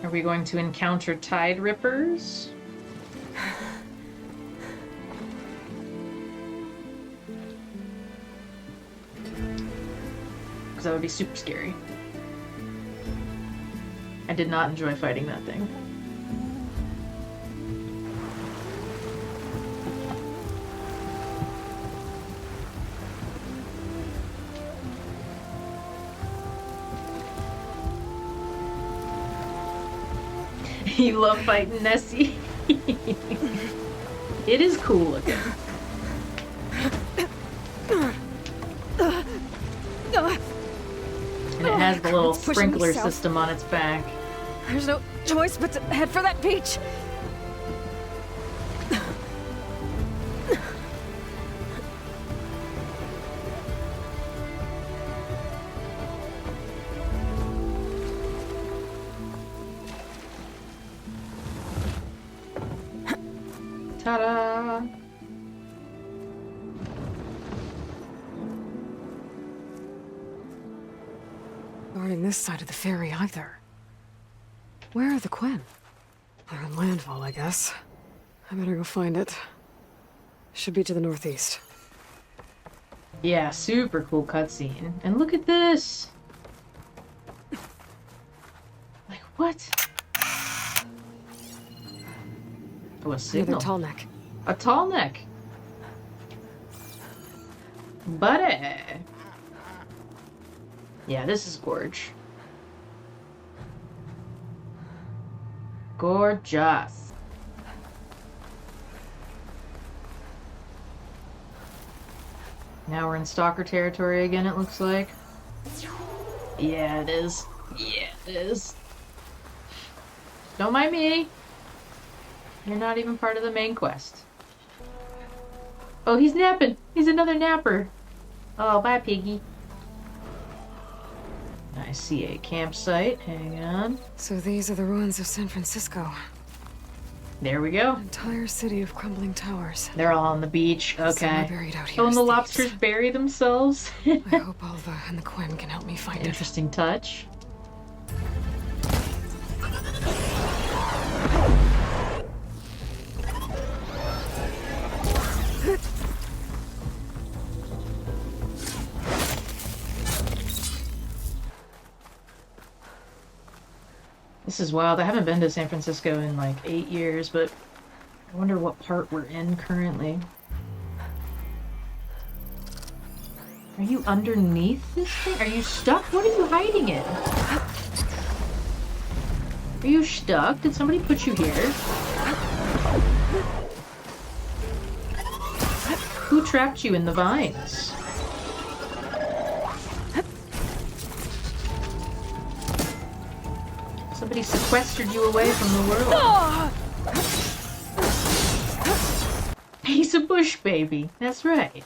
Are we going to encounter Tide Rippers? Because that would be super scary. I did not enjoy fighting that thing. You love fighting Nessie. It is cool looking. And it has the little sprinkler system on its back. There's no choice but to head for that beach. Ta-da! Guarding this side of the ferry either. Where are the Quen? They're on Landfall, I guess. I better go find it. Should be to the northeast. Yeah, super cool cutscene. And look at this! Like, what? Oh, a signal. Another Tallneck. A Tallneck! Buddy! Yeah, this is gorge. Gorgeous. Now we're in stalker territory again, it looks like. Yeah, it is. Yeah, it is. Don't mind me. You're not even part of the main quest. Oh, he's napping. He's another napper. Oh, bye, piggy. I see a campsite. Hang on. So these are the ruins of San Francisco. There we go. Entire city of crumbling towers. They're all on the beach. Somewhere Okay. buried out here Oh, and is the Thebes. lobsters bury themselves. I hope Alva and the Quen can help me find it. Interesting touch. This is wild. I haven't been to San Francisco in like 8 years, but I wonder what part we're in currently. Are you underneath this thing? Are you stuck? What are you hiding in? Are you stuck? Did somebody put you here? Who trapped you in the vines? Somebody sequestered you away from the world. He's a bush baby. That's right.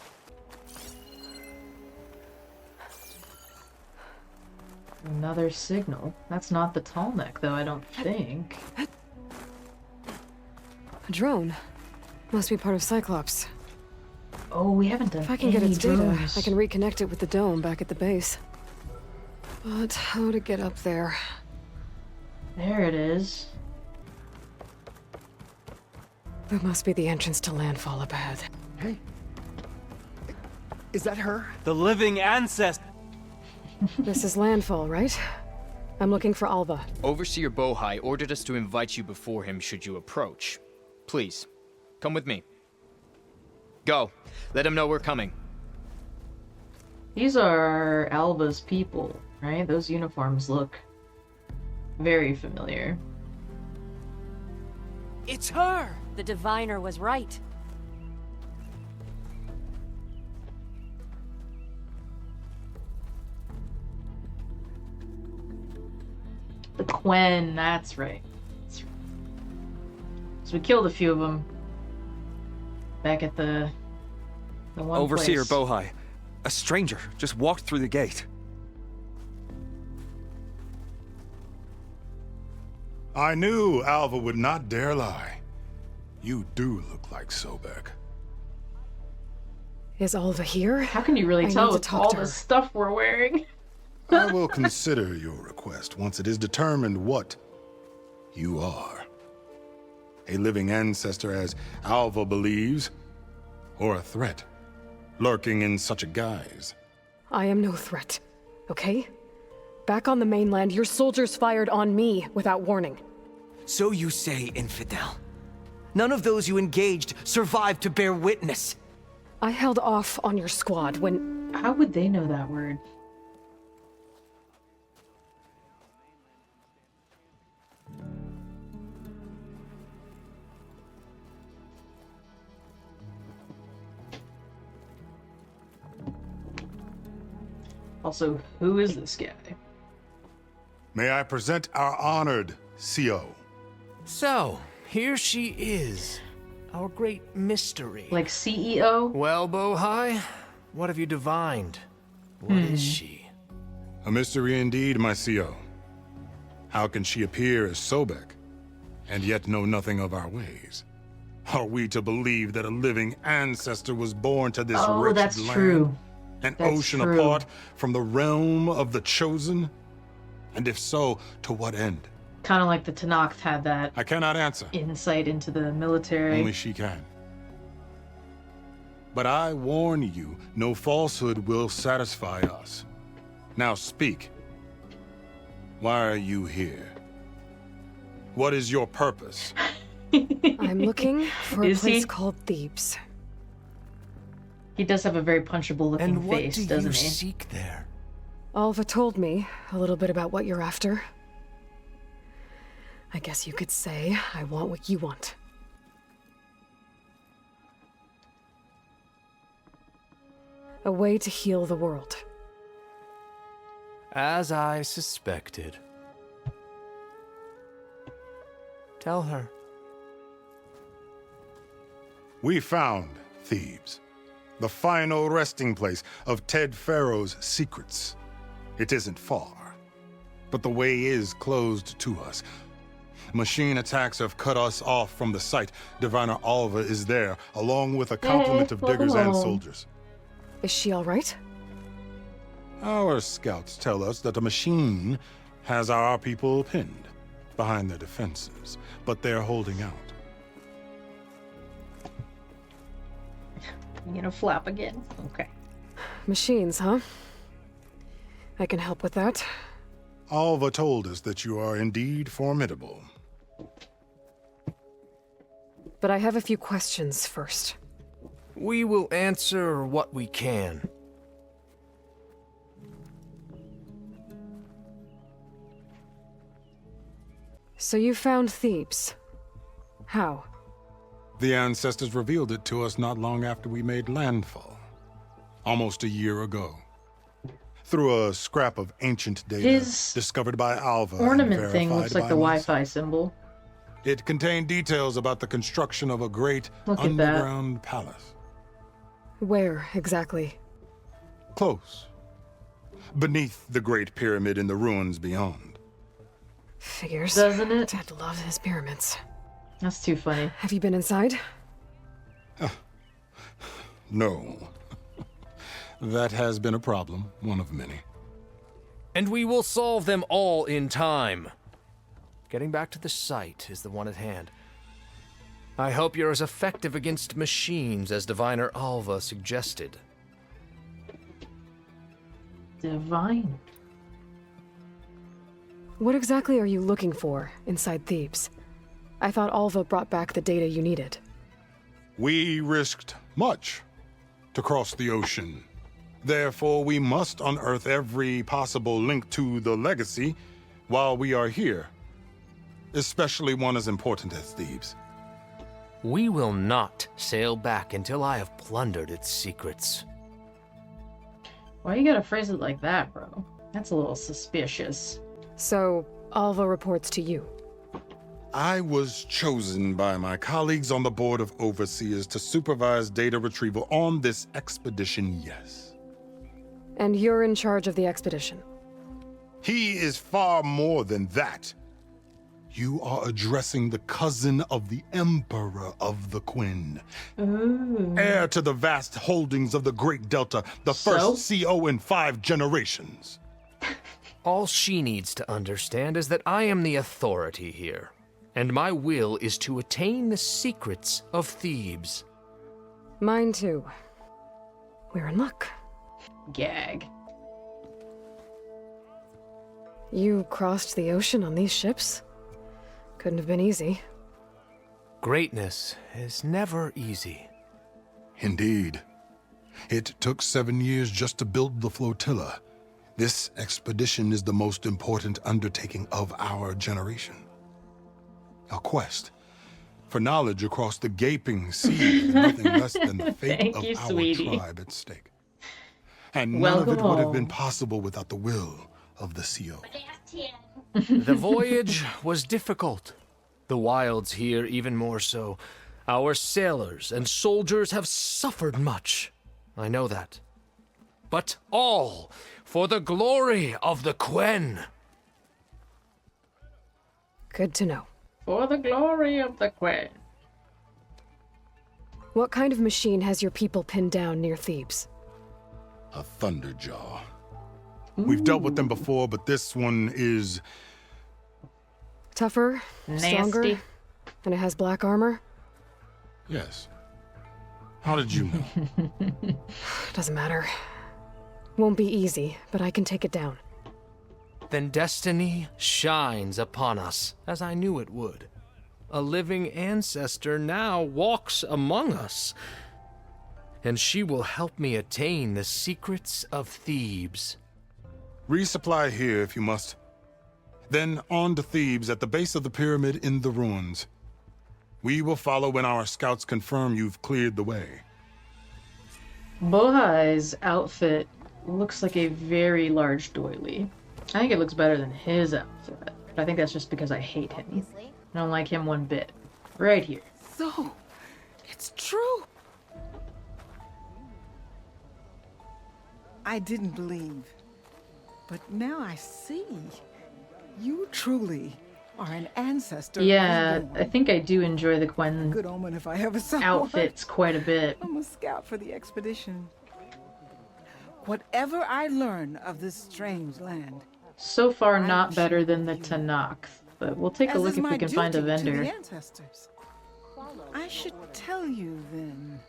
Another signal. That's not the Tallneck, though, I don't think. A drone. Must be part of Cyclops. Oh, we haven't done If I can any get its data, drones. I can reconnect it with the dome back at the base. But how to get up there? There it is. That must be the entrance to Landfall up ahead. Hey. Is that her? The living ancestor. This is Landfall, right? I'm looking for Alva. Overseer Bohai ordered us to invite you before him should you approach. Please, come with me. Go. Let him know we're coming. These are Alva's people, right? Those uniforms look very familiar. It's her! The diviner was right. The Quen, that's right. That's right. So we killed a few of them back at the one Overseer place. Bohai. A stranger just walked through the gate. I knew Alva would not dare lie. You do look like Sobek. Is Alva here? How can you really I tell need to with talk all to the her. stuff we're wearing? I will consider your request once it is determined what you are. A living ancestor, as Alva believes, or a threat, lurking in such a guise. I am no threat, okay? Back on the mainland, your soldiers fired on me without warning. So you say, infidel. None of those you engaged survived to bear witness. I held off on your squad when... How would they know that word? Also, who is this guy? May I present our honored CO? So, here she is. Our great mystery. Like CEO? Well, Bohai, what have you divined? What is she? A mystery indeed, my CO. How can she appear as Sobek, and yet know nothing of our ways? Are we to believe that a living ancestor was born to this Oh, wretched that's land? true. An That's ocean true. apart from the realm of the chosen? And if so, to what end? Kind of like the Tanakh had that I cannot answer. insight into the military. Only she can. But I warn you, no falsehood will satisfy us. Now speak. Why are you here? What is your purpose? I'm looking for a Is place he? called Thebes. He does have a very punchable looking And what face, do doesn't you he? seek there? Alva told me a little bit about what you're after. I guess you could say I want what you want. A way to heal the world. As I suspected. Tell her. We found Thebes, the final resting place of Ted Faro's secrets. It isn't far, but the way is closed to us. Machine attacks have cut us off from the site. Diviner Alva is there, along with a complement of diggers and soldiers. Is she all right? Our scouts tell us that the machine has our people pinned behind their defenses, but they're holding out. You gonna flap again? Okay. Machines, huh? I can help with that. Alva told us that you are indeed formidable. But I have a few questions first. We will answer what we can. So you found Thebes. How? The ancestors revealed it to us not long after we made landfall. Almost a year ago. Through a scrap of ancient data His discovered by Alva. ornament thing looks like the Wi-Fi symbol. It contained details about the construction of a great Look at underground palace. Where, exactly? Close. Beneath the Great Pyramid in the ruins beyond. Figures. Doesn't it? Dad loves his pyramids. That's too funny. Have you been inside? No. That has been a problem, one of many. And we will solve them all in time. Getting back to the site is the one at hand. I hope you're as effective against machines as Diviner Alva suggested. Divine. What exactly are you looking for inside Thebes? I thought Alva brought back the data you needed. We risked much to cross the ocean. Therefore, we must unearth every possible link to the legacy while we are here. Especially one as important as Thebes. We will not sail back until I have plundered its secrets. Why you gotta phrase it like that, bro? That's a little suspicious. So, Alva reports to you. I was chosen by my colleagues on the Board of Overseers to supervise data retrieval on this expedition, yes. And you're in charge of the expedition. He is far more than that. You are addressing the cousin of the Emperor of the Quinn. Ooh. Heir to the vast holdings of the Great Delta, the first CO in 5 generations. All she needs to understand is that I am the authority here, and my will is to attain the secrets of Thebes. Mine too. We're in luck. Gag. You crossed the ocean on these ships? Couldn't have been easy. Greatness is never easy. Indeed. It took 7 years just to build the flotilla. This expedition is the most important undertaking of our generation. A quest for knowledge across the gaping sea with nothing less than the fate of our tribe at stake. And none of it would have been possible without the will of the CO. The voyage was difficult. The wilds here even more so. Our sailors and soldiers have suffered much. I know that. But all for the glory of the Quen. Good to know. For the glory of the Quen. What kind of machine has your people pinned down near Thebes? A Thunderjaw. We've dealt with them before, but this one is... Tougher, stronger, and it has black armor? Yes. How did you know? Doesn't matter. Won't be easy, but I can take it down. Then destiny shines upon us, as I knew it would. A living ancestor now walks among us, and she will help me attain the secrets of Thebes. Resupply here if you must. Then on to Thebes at the base of the pyramid in the ruins. We will follow when our scouts confirm you've cleared the way. Bohai's outfit looks like a very large doily. I think it looks better than his outfit, but I think that's just because I hate him. I don't like him one bit. Right here. So, it's true. I didn't believe, but now I see. You truly or an ancestor. Yeah, reborn. I think I do enjoy the Quen Good omen if I ever saw one. outfits quite a bit. I'm a scout for the expedition. Whatever I learn of this strange land, So far, not better than the Tallneck, but we'll take a look if we can find a vendor. The ancestors. I should tell you then.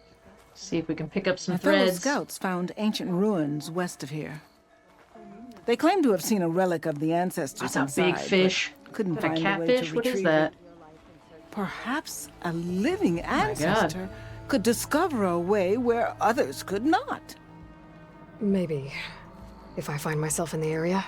See if we can pick up some My fellow threads. scouts found ancient ruins west of here. They claim to have seen a relic of the ancestors That's a big inside, fish. but couldn't Is that a find a way catfish? to What is retrieve that? it. Perhaps a living Oh my God. ancestor could discover a way where others could not. Maybe. If I find myself in the area.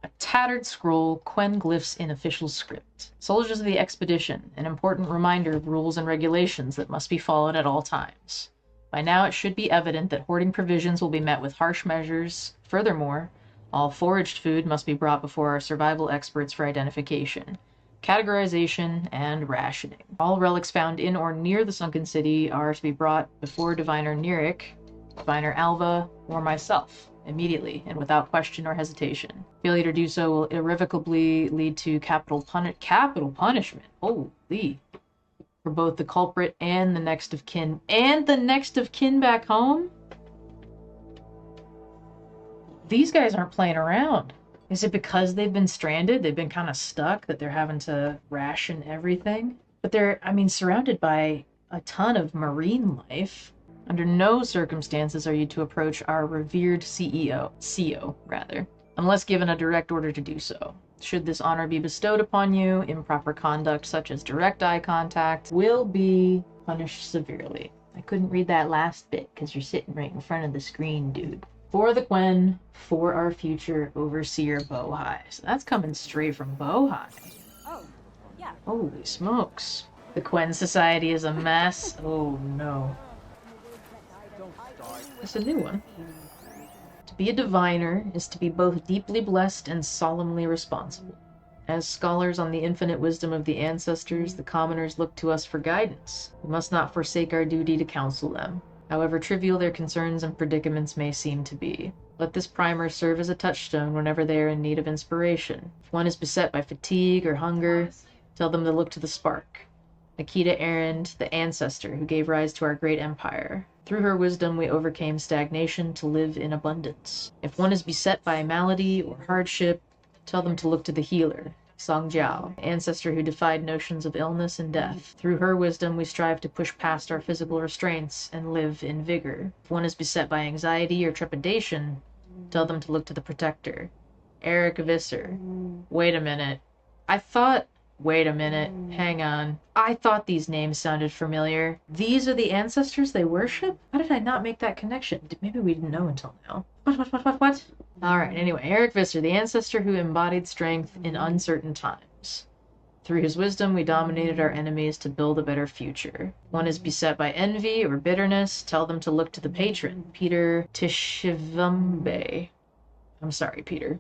A tattered scroll, Quen glyphs in official script. Soldiers of the expedition, an important reminder of rules and regulations that must be followed at all times. By now it should be evident that hoarding provisions will be met with harsh measures. Furthermore, all foraged food must be brought before our survival experts for identification, categorization, and rationing. All relics found in or near the sunken city are to be brought before Diviner Neric, Diviner Alva, or myself, immediately and without question or hesitation. Failure to do so will irrevocably lead to capital punishment. Holy. For both the culprit and the next of kin. And the next of kin back home? These guys aren't playing around. Is it because they've been stranded? They've been kind of stuck that they're having to ration everything? But they're, I mean, surrounded by a ton of marine life. Under no circumstances are you to approach our revered CEO, unless given a direct order to do so. Should this honor be bestowed upon you, improper conduct such as direct eye contact will be punished severely. I couldn't read that last bit because you're sitting right in front of the screen, dude. For the Quen, for our future overseer Bohai. So that's coming straight from Bohai. Oh, yeah. Holy smokes. The Quen Society is a mess. Oh no. It's a new one. To be a diviner is to be both deeply blessed and solemnly responsible. As scholars on the infinite wisdom of the ancestors, the commoners look to us for guidance. We must not forsake our duty to counsel them, however trivial their concerns and predicaments may seem to be. Let this primer serve as a touchstone whenever they are in need of inspiration. If one is beset by fatigue or hunger, tell them to look to the spark. Nikita Arend, the ancestor who gave rise to our great empire. Through her wisdom, we overcame stagnation to live in abundance. If one is beset by malady or hardship, tell them to look to the healer, Song Jiao, the ancestor who defied notions of illness and death. Through her wisdom, we strive to push past our physical restraints and live in vigor. If one is beset by anxiety or trepidation, tell them to look to the protector, Eric Visser. Wait a minute. Wait a minute. Hang on. I thought these names sounded familiar. These are the ancestors they worship? How did I not make that connection? Maybe we didn't know until now. What? Alright, anyway. Eric Visser, the ancestor who embodied strength in uncertain times. Through his wisdom, we dominated our enemies to build a better future. One is beset by envy or bitterness. Tell them to look to the patron, Peter Tishivambe. I'm sorry, Peter.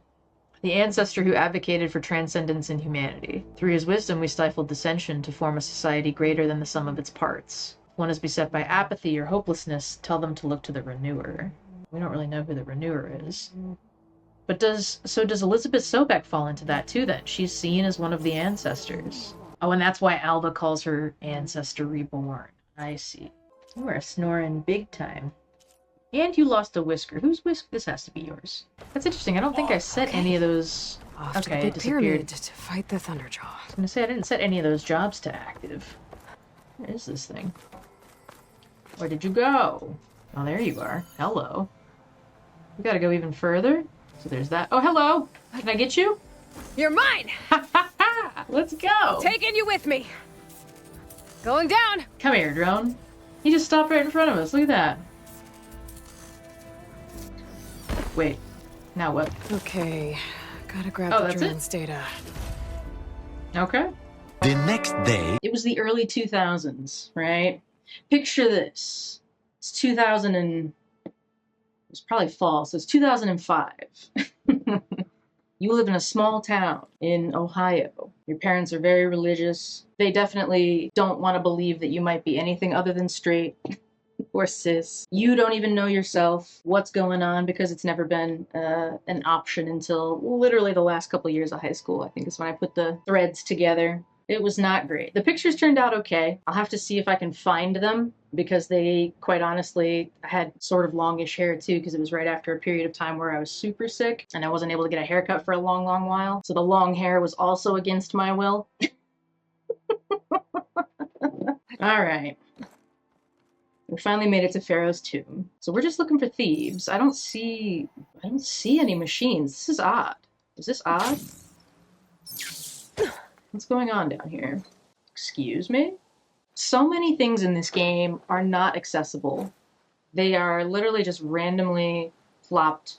The ancestor who advocated for transcendence in humanity. Through his wisdom, we stifled dissension to form a society greater than the sum of its parts. If one is beset by apathy or hopelessness, tell them to look to the Renewer. We don't really know who the Renewer is. But does Elizabeth Sobek fall into that too then? She's seen as one of the ancestors. Oh, and that's why Alva calls her Ancestor Reborn. I see. You are snoring big time. And you lost a whisker. Whose whisk? This has to be yours. That's interesting. I don't think I set any of those. Off to the Okay, big it disappeared. pyramid to fight the Thunderjaw. I was gonna say I didn't set any of those jobs to active. Where is this thing? Where did you go? Oh, there you are. Hello. We gotta go even further. So there's that. Oh, hello. Can I get you? You're mine! Let's go. Taking you with me. Going down. Come here, drone. He just stopped right in front of us. Look at that. Wait. Now what? Okay. Gotta grab Oh, the that's drone's data. Okay. The next day. It was the early 2000s, right? Picture this. It's 2000 and... It's probably false. It's 2005. You live in a small town in Ohio. Your parents are very religious. They definitely don't want to believe that you might be anything other than straight. Poor sis. You don't even know yourself what's going on because it's never been an option until literally the last couple years of high school. I think is when I put the threads together. It was not great. The pictures turned out okay. I'll have to see if I can find them because they, quite honestly, I had sort of longish hair too because it was right after a period of time where I was super sick and I wasn't able to get a haircut for a long, long while. So the long hair was also against my will. All right. We finally made it to Pharaoh's tomb. So we're just looking for Thebes. I don't see any machines. This is odd. Is this odd? What's going on down here? Excuse me? So many things in this game are not accessible. They are literally just randomly plopped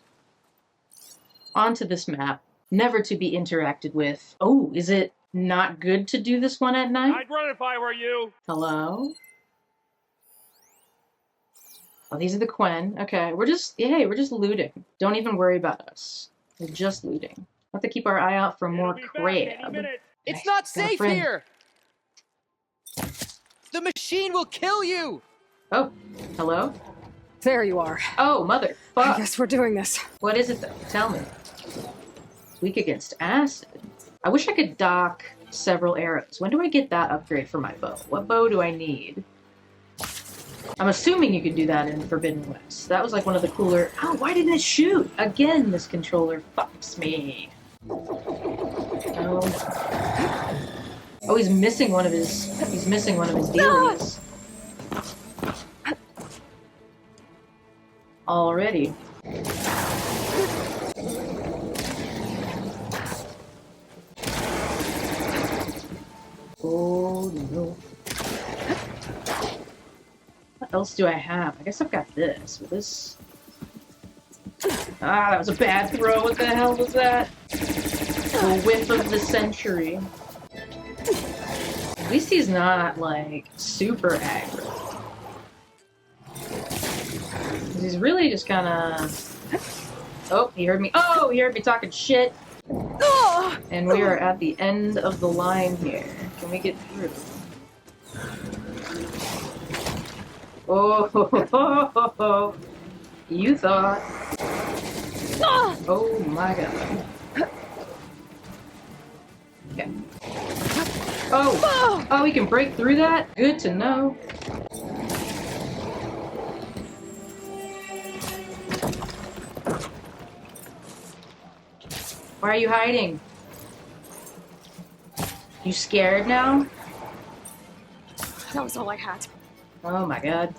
onto this map, never to be interacted with. Oh, is it not good to do this one at night? I'd run if I were you. Hello? Oh, these are the Quen. Okay, we're just looting. Don't even worry about us. We're just looting. We'll have to keep our eye out for more crab. It's not safe here! The machine will kill you! Oh, hello? There you are. Oh, mother. I guess we're doing this. What is it though? Tell me. Weak against acid. I wish I could dock several arrows. When do I get that upgrade for my bow? What bow do I need? I'm assuming you could do that in Forbidden West. That was like one of the cooler... Oh, why didn't it shoot? Again, this controller fucks me. Oh, he's missing one of his dealies. Already. Oh no. What else do I have? I guess I've got this. Will this... Ah, that was a bad throw. What the hell was that? The whiff of the century. At least he's not, like, super aggro. He's really just kind of... Oh, he heard me. Oh, he heard me talking shit. And we are at the end of the line here. Can we get through? Oh, ho, ho, ho, ho, ho. You thought. Oh my god. Okay. Oh! Oh, we can break through that? Good to know. Why are you hiding? You scared now? That was all I had. Oh my god.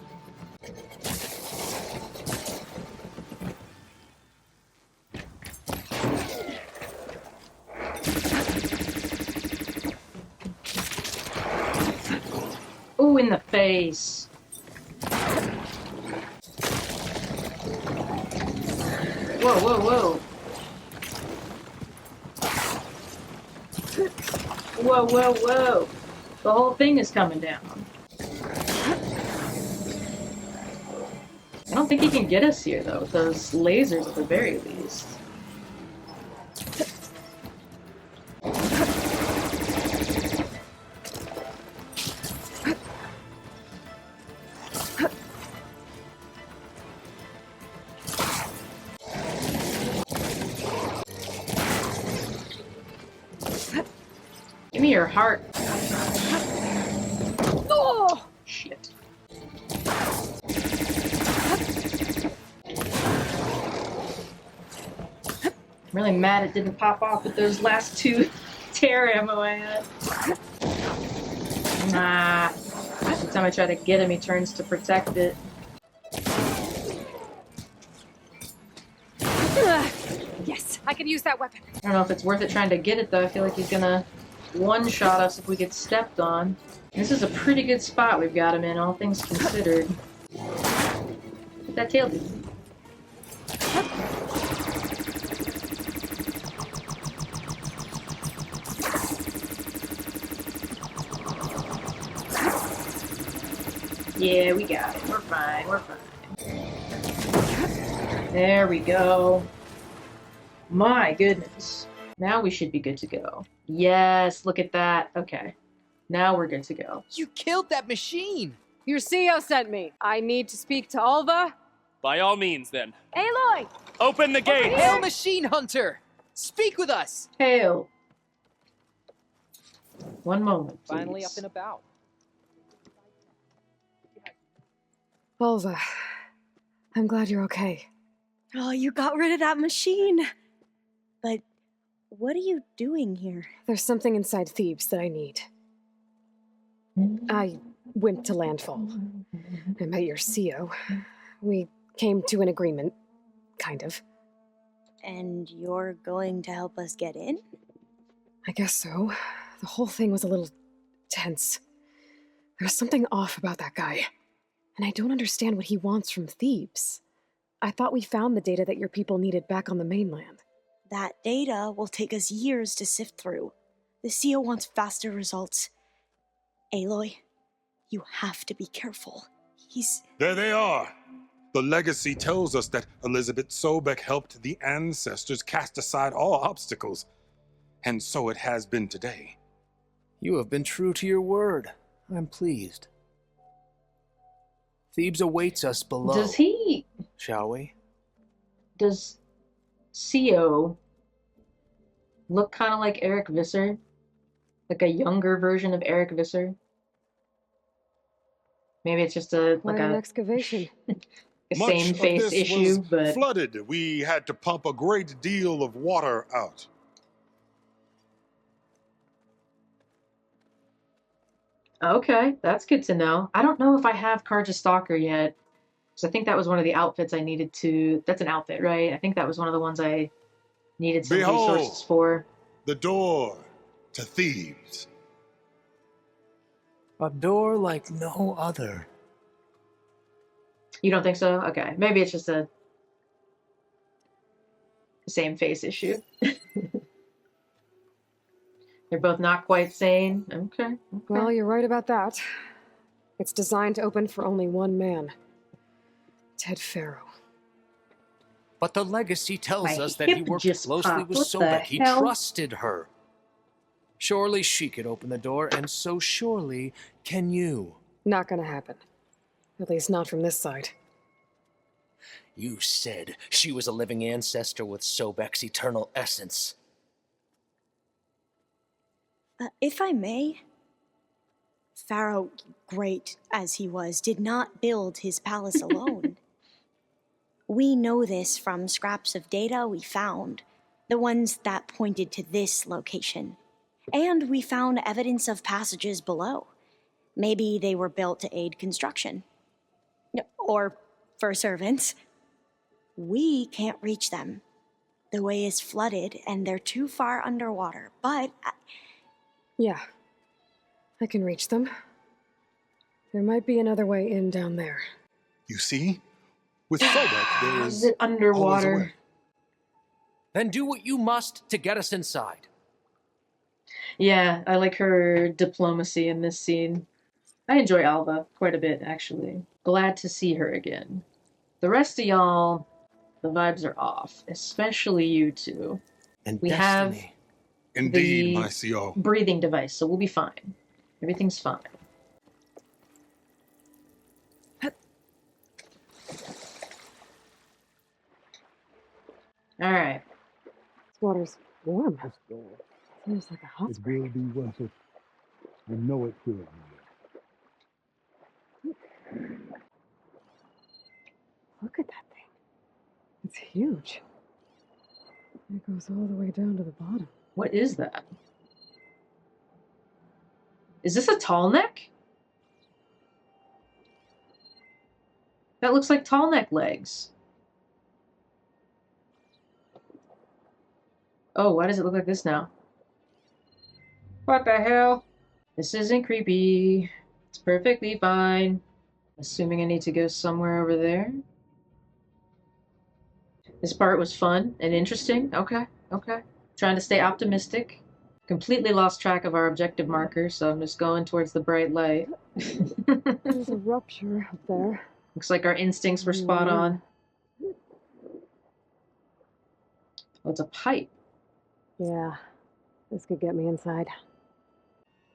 Ooh, in the face. Whoa, whoa, whoa. Whoa, whoa, whoa. The whole thing is coming down. I don't think he can get us here, though, with those lasers at the very least. Give me your heart. Oh! Shit. I'm really mad it didn't pop off with those last two tear ammo I had. Nah. Every time I try to get him, he turns to protect it. Yes, I could use that weapon. I don't know if it's worth it trying to get it, though. I feel like he's gonna one-shot us if we get stepped on. This is a pretty good spot we've got him in, all things considered. What's that tail do? Yeah, we got it. We're fine. We're fine. There we go. My goodness. Now we should be good to go. Yes, look at that. Okay. Now we're good to go. You killed that machine! Your CEO sent me. I need to speak to Alva. By all means, then. Aloy! Open the gate! Hail, Machine Hunter! Speak with us! Hail. One moment, please. Finally up and about. Alva, I'm glad you're okay. Oh, you got rid of that machine. But what are you doing here? There's something inside Thebes that I need. I went to Landfall. I met your CEO. We came to an agreement, kind of. And you're going to help us get in? I guess so. The whole thing was a little tense. There was something off about that guy. And I don't understand what he wants from Thebes. I thought we found the data that your people needed back on the mainland. That data will take us years to sift through. The CEO wants faster results. Aloy, you have to be careful. There they are! The legacy tells us that Elizabeth Sobek helped the ancestors cast aside all obstacles. And so it has been today. You have been true to your word. I'm pleased. Thebes awaits us below. Does he... Shall we? Does CO look kind of like Eric Visser? Like a younger version of Eric Visser? Maybe it's just a like an a excavation. a same face issue, but flooded. We had to pump a great deal of water out. okay, that's good to know. I don't know if I have Karja Stalker yet. So I think that was one of the outfits I needed to... That's an outfit, right? I think that was one of the ones I needed some resources for. The door to Thebes. A door like no other. You don't think so? Okay. Maybe it's just a same face issue. They're both not quite sane. Okay. Well, you're right about that. It's designed to open for only one man. Ted Faro. But the legacy tells My us that he hip worked just closely popped. with What the Sobek. He hell? trusted her. Surely she could open the door, and so surely can you. Not gonna happen. At least not from this side. You said she was a living ancestor with Sobek's eternal essence. If I may, Pharaoh, great as he was, did not build his palace alone. We know this from scraps of data we found, the ones that pointed to this location. And we found evidence of passages below. Maybe they were built to aid construction. Or for servants. We can't reach them. The way is flooded and they're too far underwater, but... Yeah. I can reach them. There might be another way in down there. You see? With Sobek, there Is it underwater? Then do what you must to get us inside. Yeah, I like her diplomacy in this scene. I enjoy Alva quite a bit, actually. Glad to see her again. The rest of y'all, the vibes are off, especially you two. And we destiny. have Indeed, the my CO. breathing device, so we'll be fine. Everything's fine. All right. This water's warm. Seems like a hot It spring. will be winter. I know it will be. Look at that thing. It's huge. It goes all the way down to the bottom. What is that? Is this a Tallneck? That looks like Tallneck legs. Oh, why does it look like this now? What the hell? This isn't creepy. It's perfectly fine. Assuming I need to go somewhere over there. This part was fun and interesting. Okay, okay. Trying to stay optimistic. Completely lost track of our objective marker, so I'm just going towards the bright light. There's a rupture up there. Looks like our instincts were spot on. Oh, it's a pipe. Yeah, this could get me inside.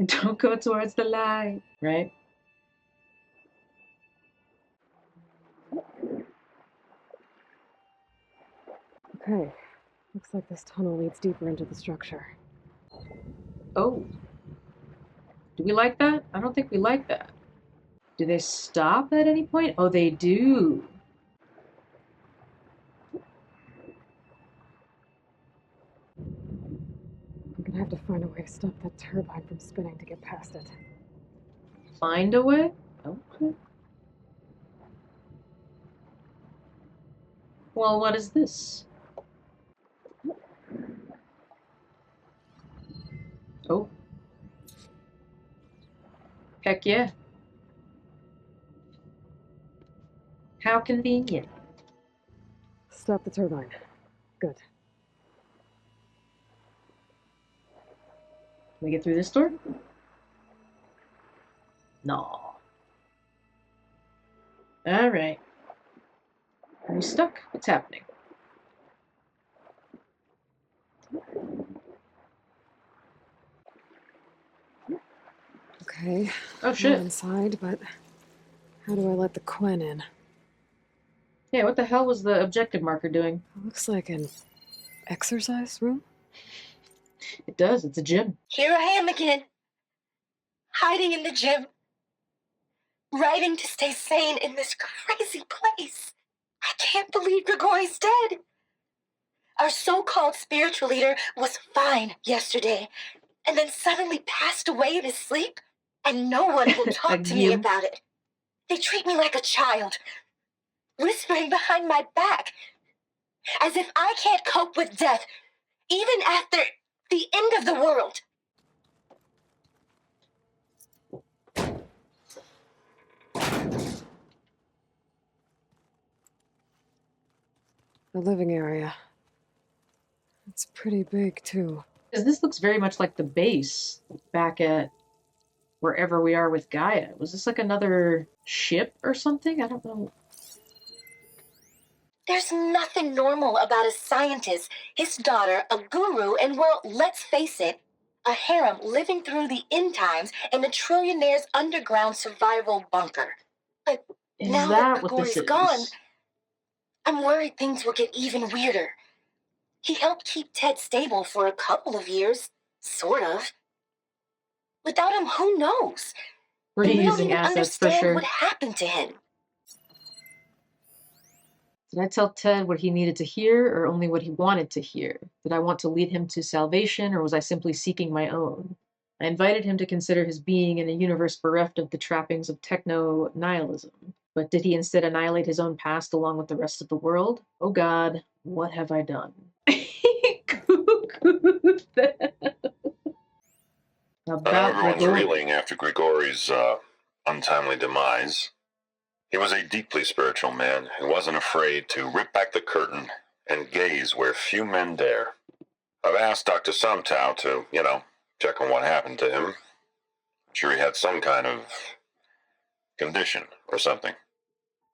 Don't go towards the light, right? Okay. Looks like this tunnel leads deeper into the structure. Oh. Do we like that? I don't think we like that. Do they stop at any point? Oh, they do. I'm gonna have to find a way to stop that turbine from spinning to get past it. Find a way? Okay. Well, what is this? Oh. Heck yeah. How convenient. Stop the turbine. Good. Can we get through this door? No. Alright. Are you stuck? What's happening? Okay. Oh shit. I'm inside, but how do I let the Quen in? Yeah, what the hell was the objective marker doing? Looks like an exercise room? It does, it's a gym. Here I am again. Hiding in the gym. Writing to stay sane in this crazy place. I can't believe Grigori's dead. Our so-called spiritual leader was fine yesterday, and then suddenly passed away in his sleep, and no one will talk to me about it. They treat me like a child, whispering behind my back, as if I can't cope with death, even after the end of the world. The living area. It's pretty big, too. Because this looks very much like the base back at wherever we are with Gaia. Was this like another ship or something? I don't know. There's nothing normal about a scientist, his daughter, a guru, and, well, let's face it, a harem living through the end times in a trillionaire's underground survival bunker. But now that Grigori's gone, I'm worried things will get even weirder. He helped keep Ted stable for a couple of years, sort of. Without him, who knows? We're And we don't using even assets for understand sure. what happened to him. Did I tell Ted what he needed to hear, or only what he wanted to hear? Did I want to lead him to salvation, or was I simply seeking my own? I invited him to consider his being in a universe bereft of the trappings of techno-nihilism. But did he instead annihilate his own past along with the rest of the world? Oh God, what have I done? I know everyone's reeling after Grigori's untimely demise. He was a deeply spiritual man who wasn't afraid to rip back the curtain and gaze where few men dare. I've asked Dr. Sumtow to, check on what happened to him. I'm sure he had some kind of condition or something.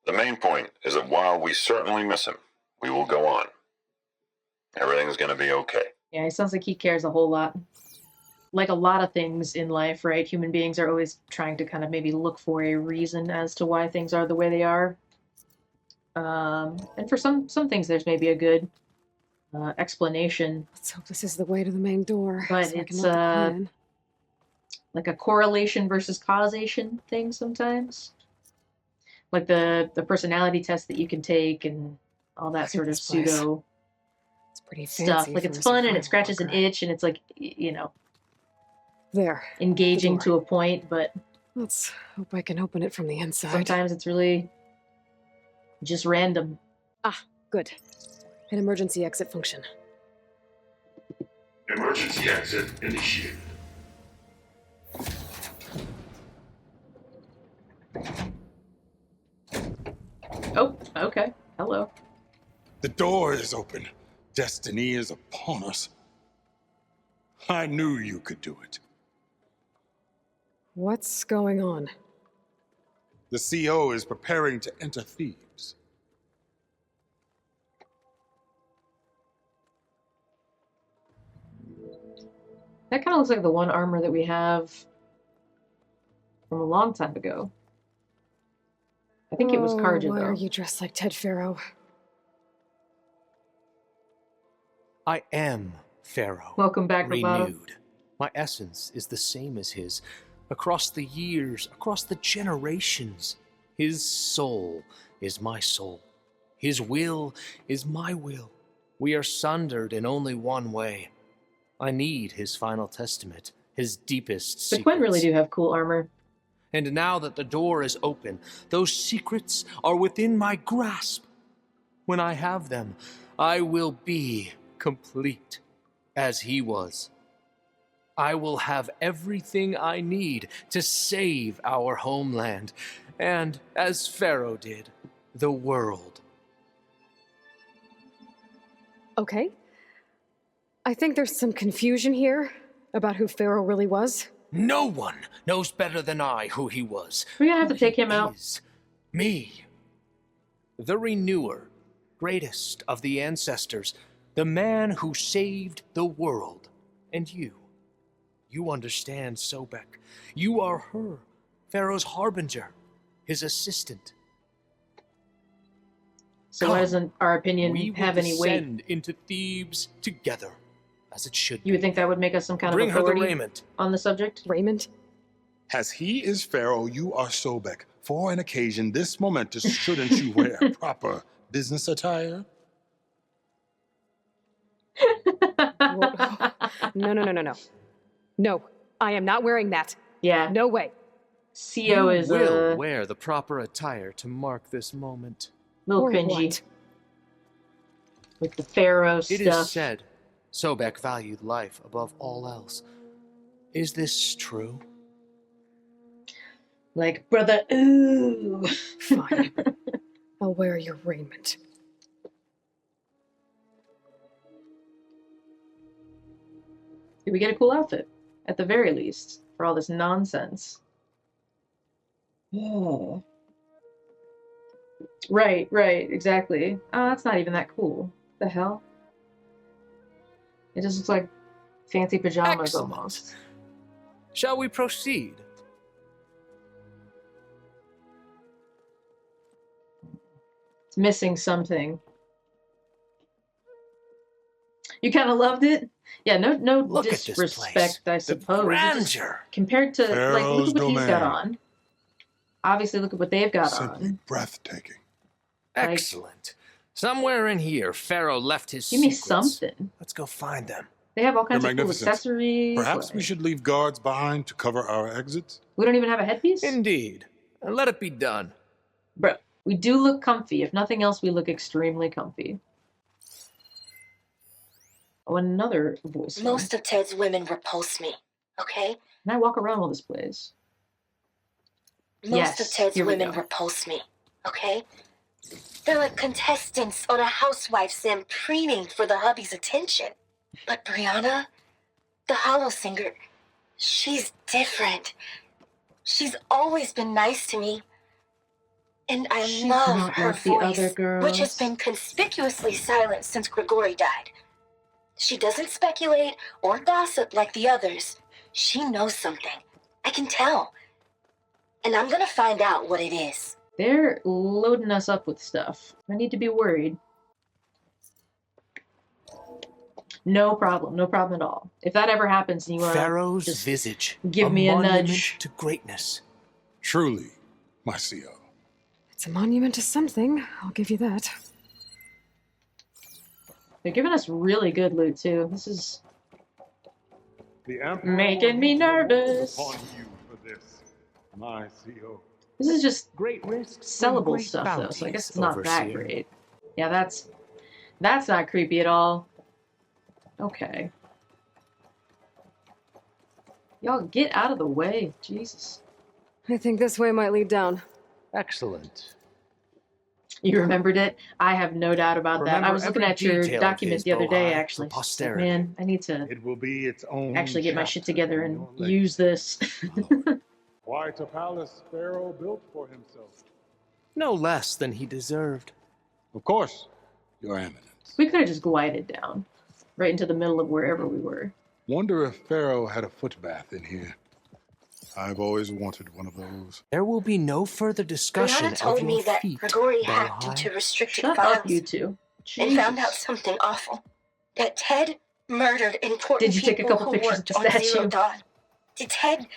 The main point is that while we certainly miss him, we will go on. Everything's going to be okay. Yeah, it sounds like he cares a whole lot. Like a lot of things in life, right? Human beings are always trying to kind of maybe look for a reason as to why things are the way they are. And for some things, there's maybe a good explanation. Let's hope this is the way to the main door. But so it's like a correlation versus causation thing sometimes. Like the personality test that you can take and all that sort of pseudo it's pretty stuff. fancy Like for it's a fun and it survival scratches an bunker. itch and it's like, There. engaging to a point, but Let's hope I can open it from the inside. sometimes it's really just random. Ah, good. An emergency exit function. Emergency exit initiated. Oh, okay. Hello. The door is open. Destiny is upon us. I knew you could do it. What's going on? The CO is preparing to enter Thebes. That kind of looks like the one armor that we have from a long time ago. I think it was Karja, Why though. are you dressed like Ted Faro? I am Pharaoh. Welcome back, Roboto. Renewed. My essence is the same as his. Across the years, across the generations. His soul is my soul. His will is my will. We are sundered in only one way. I need his final testament, his deepest The secrets. Quinn really do have cool armor. And now that the door is open, those secrets are within my grasp. When I have them, I will be complete, as he was. I will have everything I need to save our homeland, and, as Pharaoh did, the world. Okay. I think there's some confusion here about who Pharaoh really was. No one knows better than I who he was. We're gonna have to take him out. Me. The Renewer, greatest of the ancestors, the man who saved the world. And you. You understand, Sobek. You are her, Pharaoh's harbinger, his assistant. So why doesn't our opinion We have will any weight? descend into Thebes together, as it should be. You would think that would make us some kind Bring of her the authority raiment. on the subject? Raymond? As he is Pharaoh, you are Sobek. For an occasion this momentous, shouldn't you wear proper business attire? No. No, I am not wearing that. Yeah. No way. CO You is will wear the proper attire to mark this moment. little Or cringy. what? With the Pharaoh It stuff. is said Sobek valued life above all else. Is this true? Like, brother, ooh. Fine. I'll wear your raiment. Did we get a cool outfit? At the very least, for all this nonsense. Oh. Right, exactly. Oh, that's not even that cool. The hell? It just looks like fancy pajamas Excellent. almost. Shall we proceed? It's missing something. You kind of loved it? Yeah, no Look at this disrespect, place. I The suppose. It's just grandeur. compared to, like, look Pharaoh's at what he's got domain. on. Obviously, look at what they've got Simply on. breathtaking. Excellent. Somewhere in here, Pharaoh left his Give me secrets. something. Let's go find them. They have all Your kinds of cool magnificence. accessories. Perhaps like- we should leave guards behind to cover our exits? We don't even have a headpiece? Indeed. Let it be done. Bro, we do look comfy. If nothing else, we look extremely comfy. Oh, another voice. Most of Ted's women repulse me, okay? Can I walk around while this plays? Most of Ted's here we women go. repulse me, okay? They're like contestants on a housewife sim preening for the hubby's attention. But Brianna, the hollow singer, she's different. She's always been nice to me. And I She's love not her like the other voice, which has girls. been conspicuously silent since Grigori died. She doesn't speculate or gossip like the others. She knows something. I can tell. And I'm gonna find out what it is. They're loading us up with stuff. I need to be worried. No problem at all. If that ever happens and you want to Pharaoh's just visage. give me a monument nudge. to greatness. Truly, my CO. It's a monument to something, I'll give you that. They're giving us really good loot too. This is The Emperor making me nervous. upon you for this, my CO. This is just Great risks, sellable great stuff though, so I guess bounties, it's not that Overseer. great. Yeah, that's not creepy at all. Okay. Y'all get out of the way. Jesus. I think this way might lead down. Excellent. You remembered it? I have no doubt about that. I Remember was looking every at your detail of document his the other day, Bohai for actually. posterity. Man, I need to It will be its own actually get my shit chapter together in and your legacy. use this. Quite a palace Pharaoh built for himself. No less than he deserved. Of course, Your Eminence. We could have just glided down, right into the middle of wherever we were. Wonder if Pharaoh had a foot bath in here. I've always wanted one of those. There will be no further discussion Brianna of told your me that feet, Grigori hacked Bohai. into restricted Shut files up, you two. and found out Jesus. something awful. that Ted murdered important Did you take a people couple who pictures of worked the on statue? Zero Dawn. Did Ted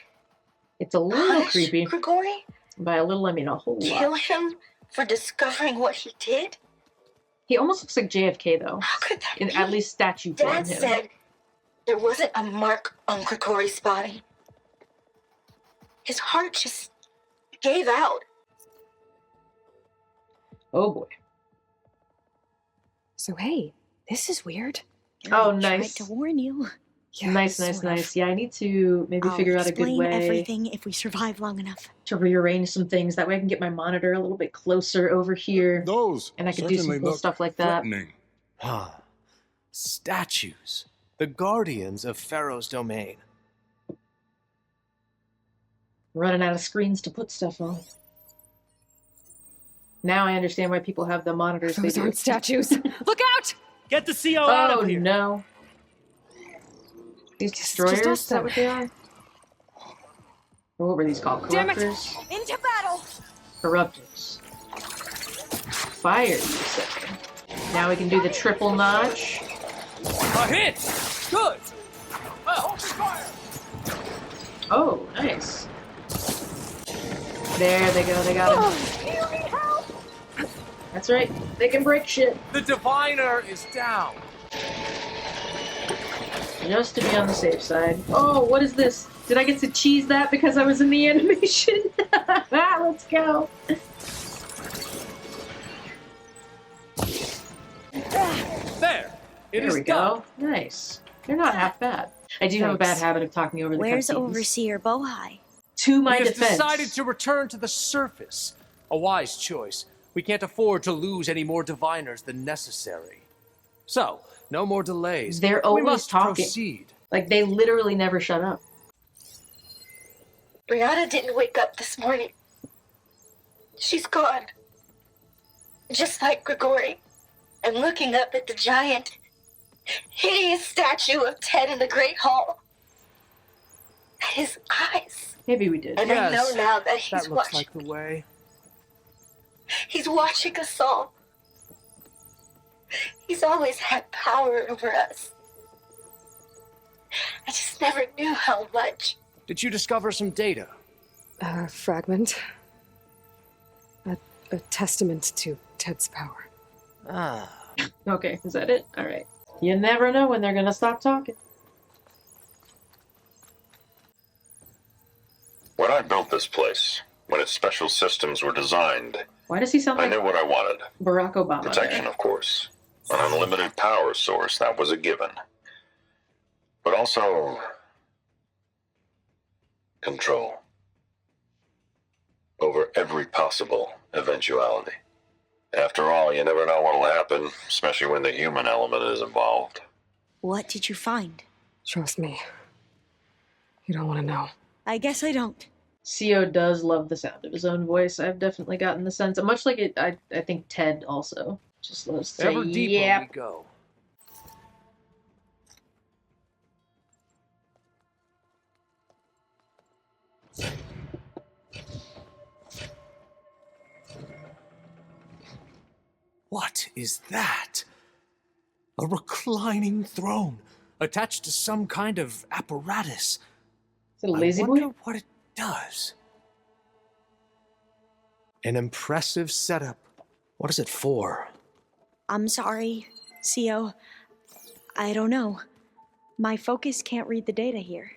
It's a little punish creepy. Grigori? By a little, I mean a whole lot. Kill him for discovering what he did? He almost looks like JFK, though. How could that be? At least statue form Dad him. said there wasn't a mark on Grigori's body. His heart just gave out. Oh boy. So hey, this is weird. Oh, I nice. tried to warn you. Yeah, nice. sort of. Yeah, I need to maybe I'll figure out a good explain way everything if we survive long enough. to rearrange some things. That way I can get my monitor a little bit closer over here. Those and I can do some certainly cool look stuff like that. threatening. Huh. Statues. The guardians of Pharaoh's domain. Running out of screens to put stuff on. Now I understand why people have the monitors Those they aren't do. statues. Look out! Get the CO out Oh of here! no. These destroyers, us is that what they are? Or what were these called? Damn it! Corruptors? Into battle! Corruptors. Fire, you say. Now we can do the triple notch. A hit! Good! Hold your fire! Oh, nice. There they go, they got him. You need help! That's right, they can break shit. The diviner is down. Just to be on the safe side. Oh, what is this? Did I get to cheese that because I was in the animation? Let's go. There! It There is we done. go. Nice. They're not half bad. I do have a bad Thanks. habit of talking over the Where's cutscenes. Overseer Bohai? To my He has defense. decided to return to the surface. A wise choice. We can't afford to lose any more diviners than necessary. So, no more delays. They're we always must talking. proceed. Like, they literally never shut up. Brianna didn't wake up this morning. She's gone. Just like Grigori. I'm looking up at the giant, hideous statue of Ted in the Great Hall. At his eyes. Maybe we did. And I know now that he's that looks watching. like the way. He's watching us all. He's always had power over us. I just never knew how much. Did you discover some data? A fragment. A testament to Ted's power. Ah. Okay, is that it? Alright. You never know when they're gonna stop talking. When I built this place, when its special systems were designed, Why does he sound I like knew what I wanted. Barack Obama? Protection, of course. An unlimited power source, that was a given. But also... control. Over every possible eventuality. After all, you never know what'll happen, especially when the human element is involved. What did you find? Trust me. You don't want to know. I guess I don't. CO does love the sound of his own voice. I've definitely gotten the sense. Much like it, I think Ted also just loves to say, Ever deeper yep. we go. What is that? A reclining throne, attached to some kind of apparatus. Is it a lazy I boy? wonder what it does. An impressive setup. What is it for? I'm sorry, CO. I don't know. My focus can't read the data here.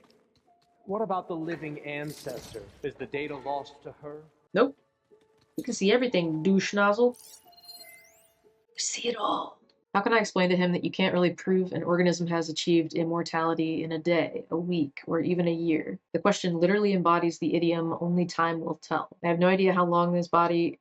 What about the living ancestor? Is the data lost to her? Nope. You can see everything, douche nozzle. You see it all. How can I explain to him that you can't really prove an organism has achieved immortality in a day, a week, or even a year? The question literally embodies the idiom, only time will tell. I have no idea how long his body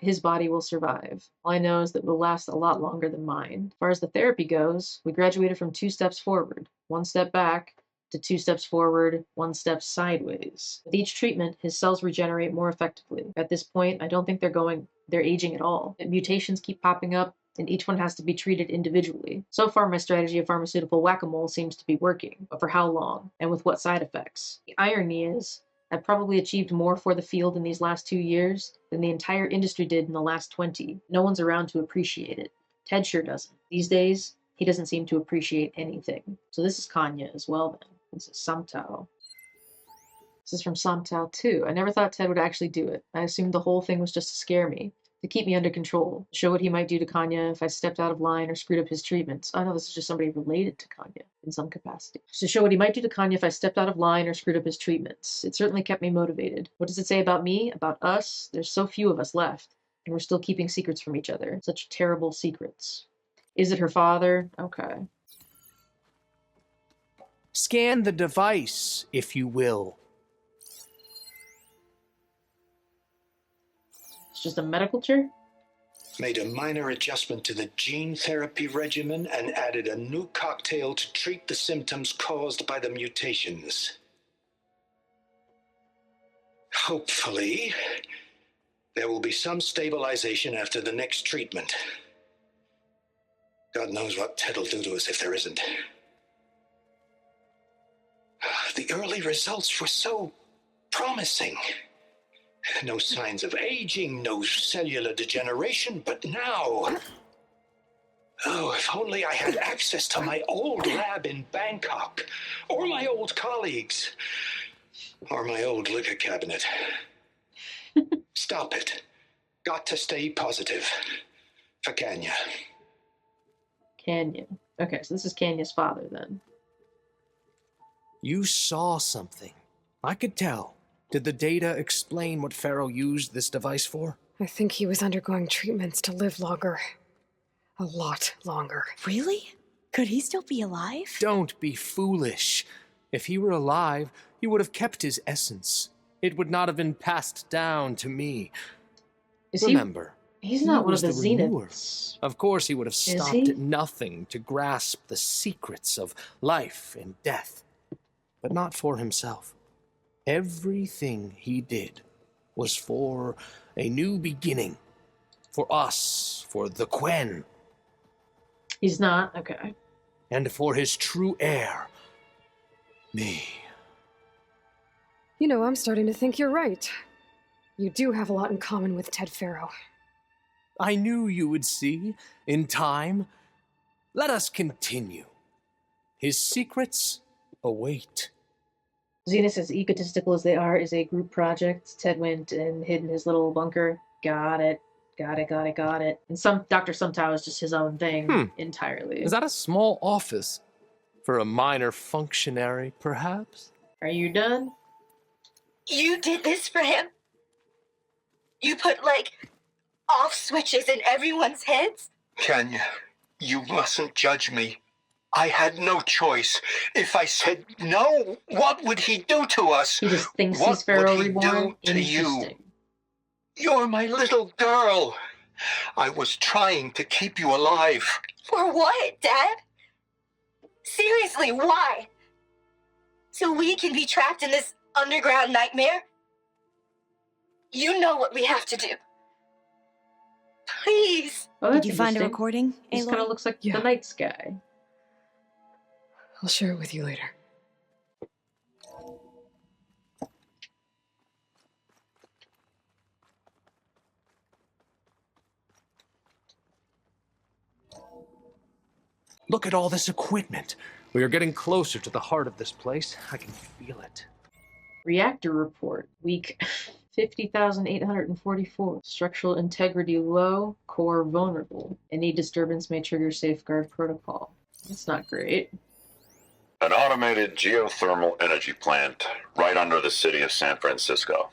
will survive. All I know is that it will last a lot longer than mine. As far as the therapy goes, we graduated from 2 steps forward, 1 step back, to 2 steps forward, 1 step sideways. With each treatment, his cells regenerate more effectively. At this point, I don't think they're aging at all. Mutations keep popping up, and each one has to be treated individually. So far, my strategy of pharmaceutical whack-a-mole seems to be working, but for how long, and with what side effects? The irony is, I've probably achieved more for the field in these last 2 years than the entire industry did in the last 20. No one's around to appreciate it. Ted sure doesn't. These days, He doesn't seem to appreciate anything. So this is Kanya as well then. This is Samtao. This is from Samtao too. I never thought Ted would actually do it. I assumed the whole thing was just to scare me, to keep me under control, to show what he might do to Kanya if I stepped out of line or screwed up his treatments. I know this is just somebody related to Kanya in some capacity. To show what he might do to Kanya if I stepped out of line or screwed up his treatments. It certainly kept me motivated. What does it say about me? About us? There's so few of us left, and we're still keeping secrets from each other. Such terrible secrets. Is it her father? Okay. Scan the device, if you will. It's just a medical chair? Made a minor adjustment to the gene therapy regimen and added a new cocktail to treat the symptoms caused by the mutations. Hopefully, there will be some stabilization after the next treatment. God knows what Ted will do to us if there isn't. The early results were so promising. No signs of aging, no cellular degeneration, but now... Oh, if only I had access to my old lab in Bangkok, or my old colleagues, or my old liquor cabinet. Stop it. Got to stay positive. For Kanya. Kanya. Okay, so this is Kanya's father then. You saw something. I could tell. Did the data explain what Faro used this device for? I think he was undergoing treatments to live longer. A lot longer. Really? Could he still be alive? Don't be foolish. If he were alive, he would have kept his essence. It would not have been passed down to me. Remember, he's not one of the renewer. Zeniths. Of course he would have stopped he? at nothing to grasp the secrets of life and death. But not for himself. Everything he did was for a new beginning. For us, for the Quen. He's not? Okay. And for his true heir, me. You know, I'm starting to think you're right. You do have a lot in common with Ted Faro. I knew you would see, in time. Let us continue. His secrets await. Zenith, as egotistical as they are, is a group project. Ted went and hid in his little bunker. Got it. Got it. And Dr. Samtao is just his own thing entirely. Is that a small office? For a minor functionary, perhaps? Are you done? You did this for him? You put, off switches in everyone's heads? Kanya, you mustn't judge me. I had no choice. If I said no, what would he do to us? He just thinks what he's Pharaoh would he Reborn. do to you? You're my little girl. I was trying to keep you alive. For what, Dad? Seriously, why? So we can be trapped in this underground nightmare? You know what we have to do. Please. Oh, Did you find a recording, This kind of looks like the night sky. I'll share it with you later. Look at all this equipment. We are getting closer to the heart of this place. I can feel it. Reactor report. Weak 50,844. Structural integrity low. Core vulnerable. Any disturbance may trigger safeguard protocol. That's not great. An automated geothermal energy plant right under the city of San Francisco.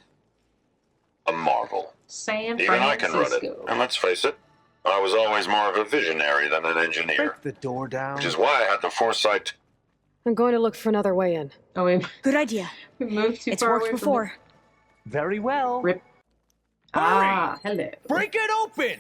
A marvel. San Even I can run it. Francisco. And let's face it, I was always more of a visionary than an engineer. Break the door down. Which is why I had the foresight. I'm going to look for another way in. Oh, wait. Good idea. We moved too It's far worked away before. from Very well. Rip. Ah, hello. Break it open!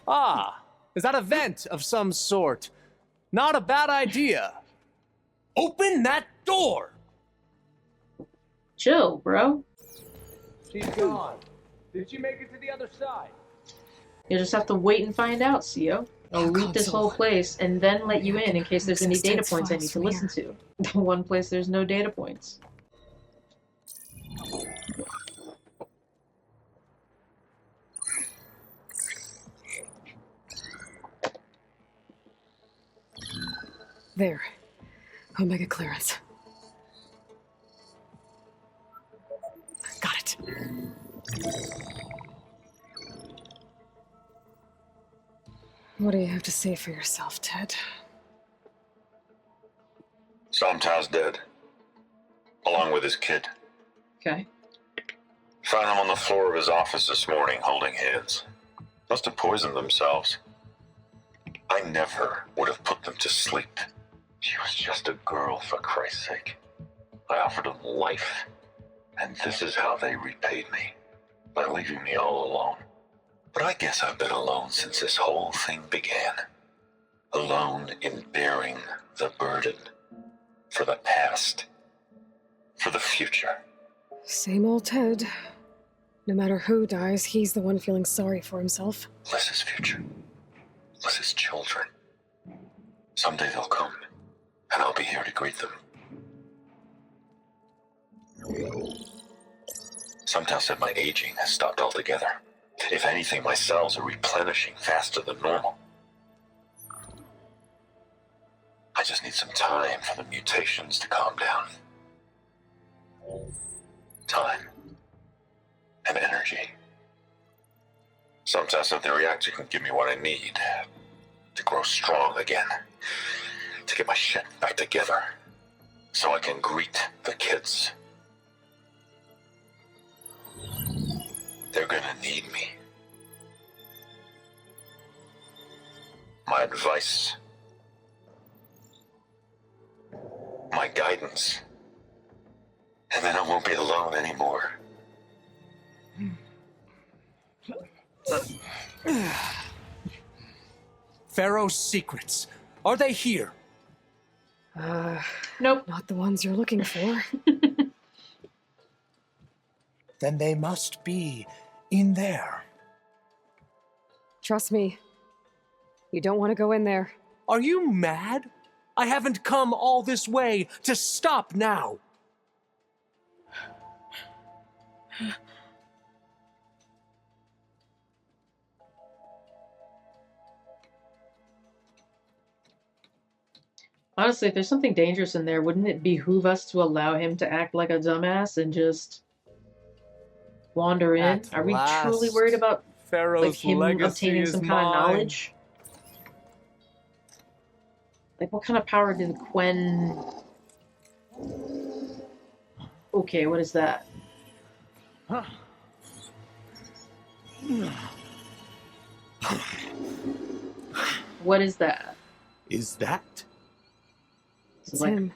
Ah, is that a vent of some sort? Not a bad idea. Open that door! Chill, bro. She's gone. Did she make it to the other side? You'll just have to wait and find out,Cio. I'll loot this whole place and then let you in case there's any data points I need to listen to. The one place there's no data points. There. Omega clearance. Got it. What do you have to say for yourself, Ted? Somtow's dead. Along with his kid. Okay. Found him on the floor of his office this morning, holding hands. Must have poisoned themselves. I never would have put them to sleep. She was just a girl, for Christ's sake. I offered them life, and this is how they repaid me, by leaving me all alone. But I guess I've been alone since this whole thing began. Alone in bearing the burden. For the past. For the future. Same old Ted. No matter who dies, he's the one feeling sorry for himself. Liz's future. Liz's children. Someday they'll come, and I'll be here to greet them. Sometow said my aging has stopped altogether. If anything, my cells are replenishing faster than normal. I just need some time for the mutations to calm down. Time. And energy. Sometimes the reactor can give me what I need to grow strong again. To get my shit back together. So I can greet the kids. They're gonna need me. My advice. My guidance. And then I won't be alone anymore. Faro's secrets. Are they here? Nope. Not the ones you're looking for. Then they must be in there. Trust me. You don't want to go in there. Are you mad? I haven't come all this way to stop now. Honestly, if there's something dangerous in there, wouldn't it behoove us to allow him to act like a dumbass and just wander in? At Are we last, truly worried about Pharaoh's him legacy obtaining is some kind of mine. knowledge? Like, what kind of power did Quen... Okay, what is that? What is that? Is that? It's like, him.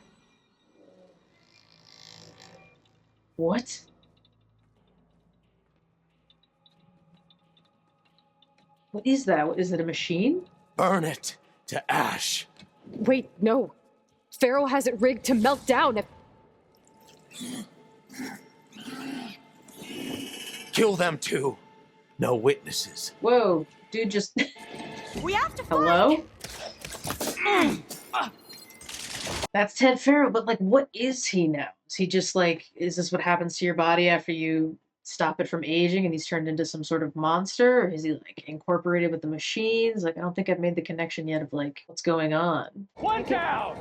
What? What is that? Is it a machine? Burn it to ash. Wait, no. Pharaoh has it rigged to melt down if... Kill them too. No witnesses. Whoa, dude just... We have to Hello? That's Ted Faro, but like, what is he now? Is he just like, is this what happens to your body after you stop it from aging and he's turned into some sort of monster? Or is he like incorporated with the machines? Like, I don't think I've made the connection yet of like, what's going on. One down!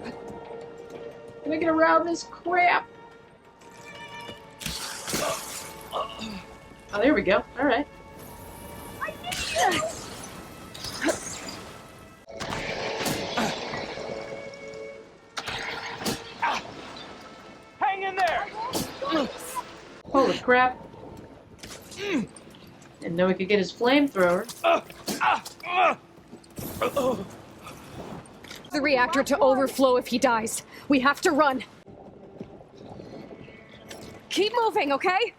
Can I get around this crap? Oh, there we go. All right. Hang in there! Holy crap. Didn't know he could get his flamethrower. The reactor to overflow if he dies. We have to run. Keep moving, okay?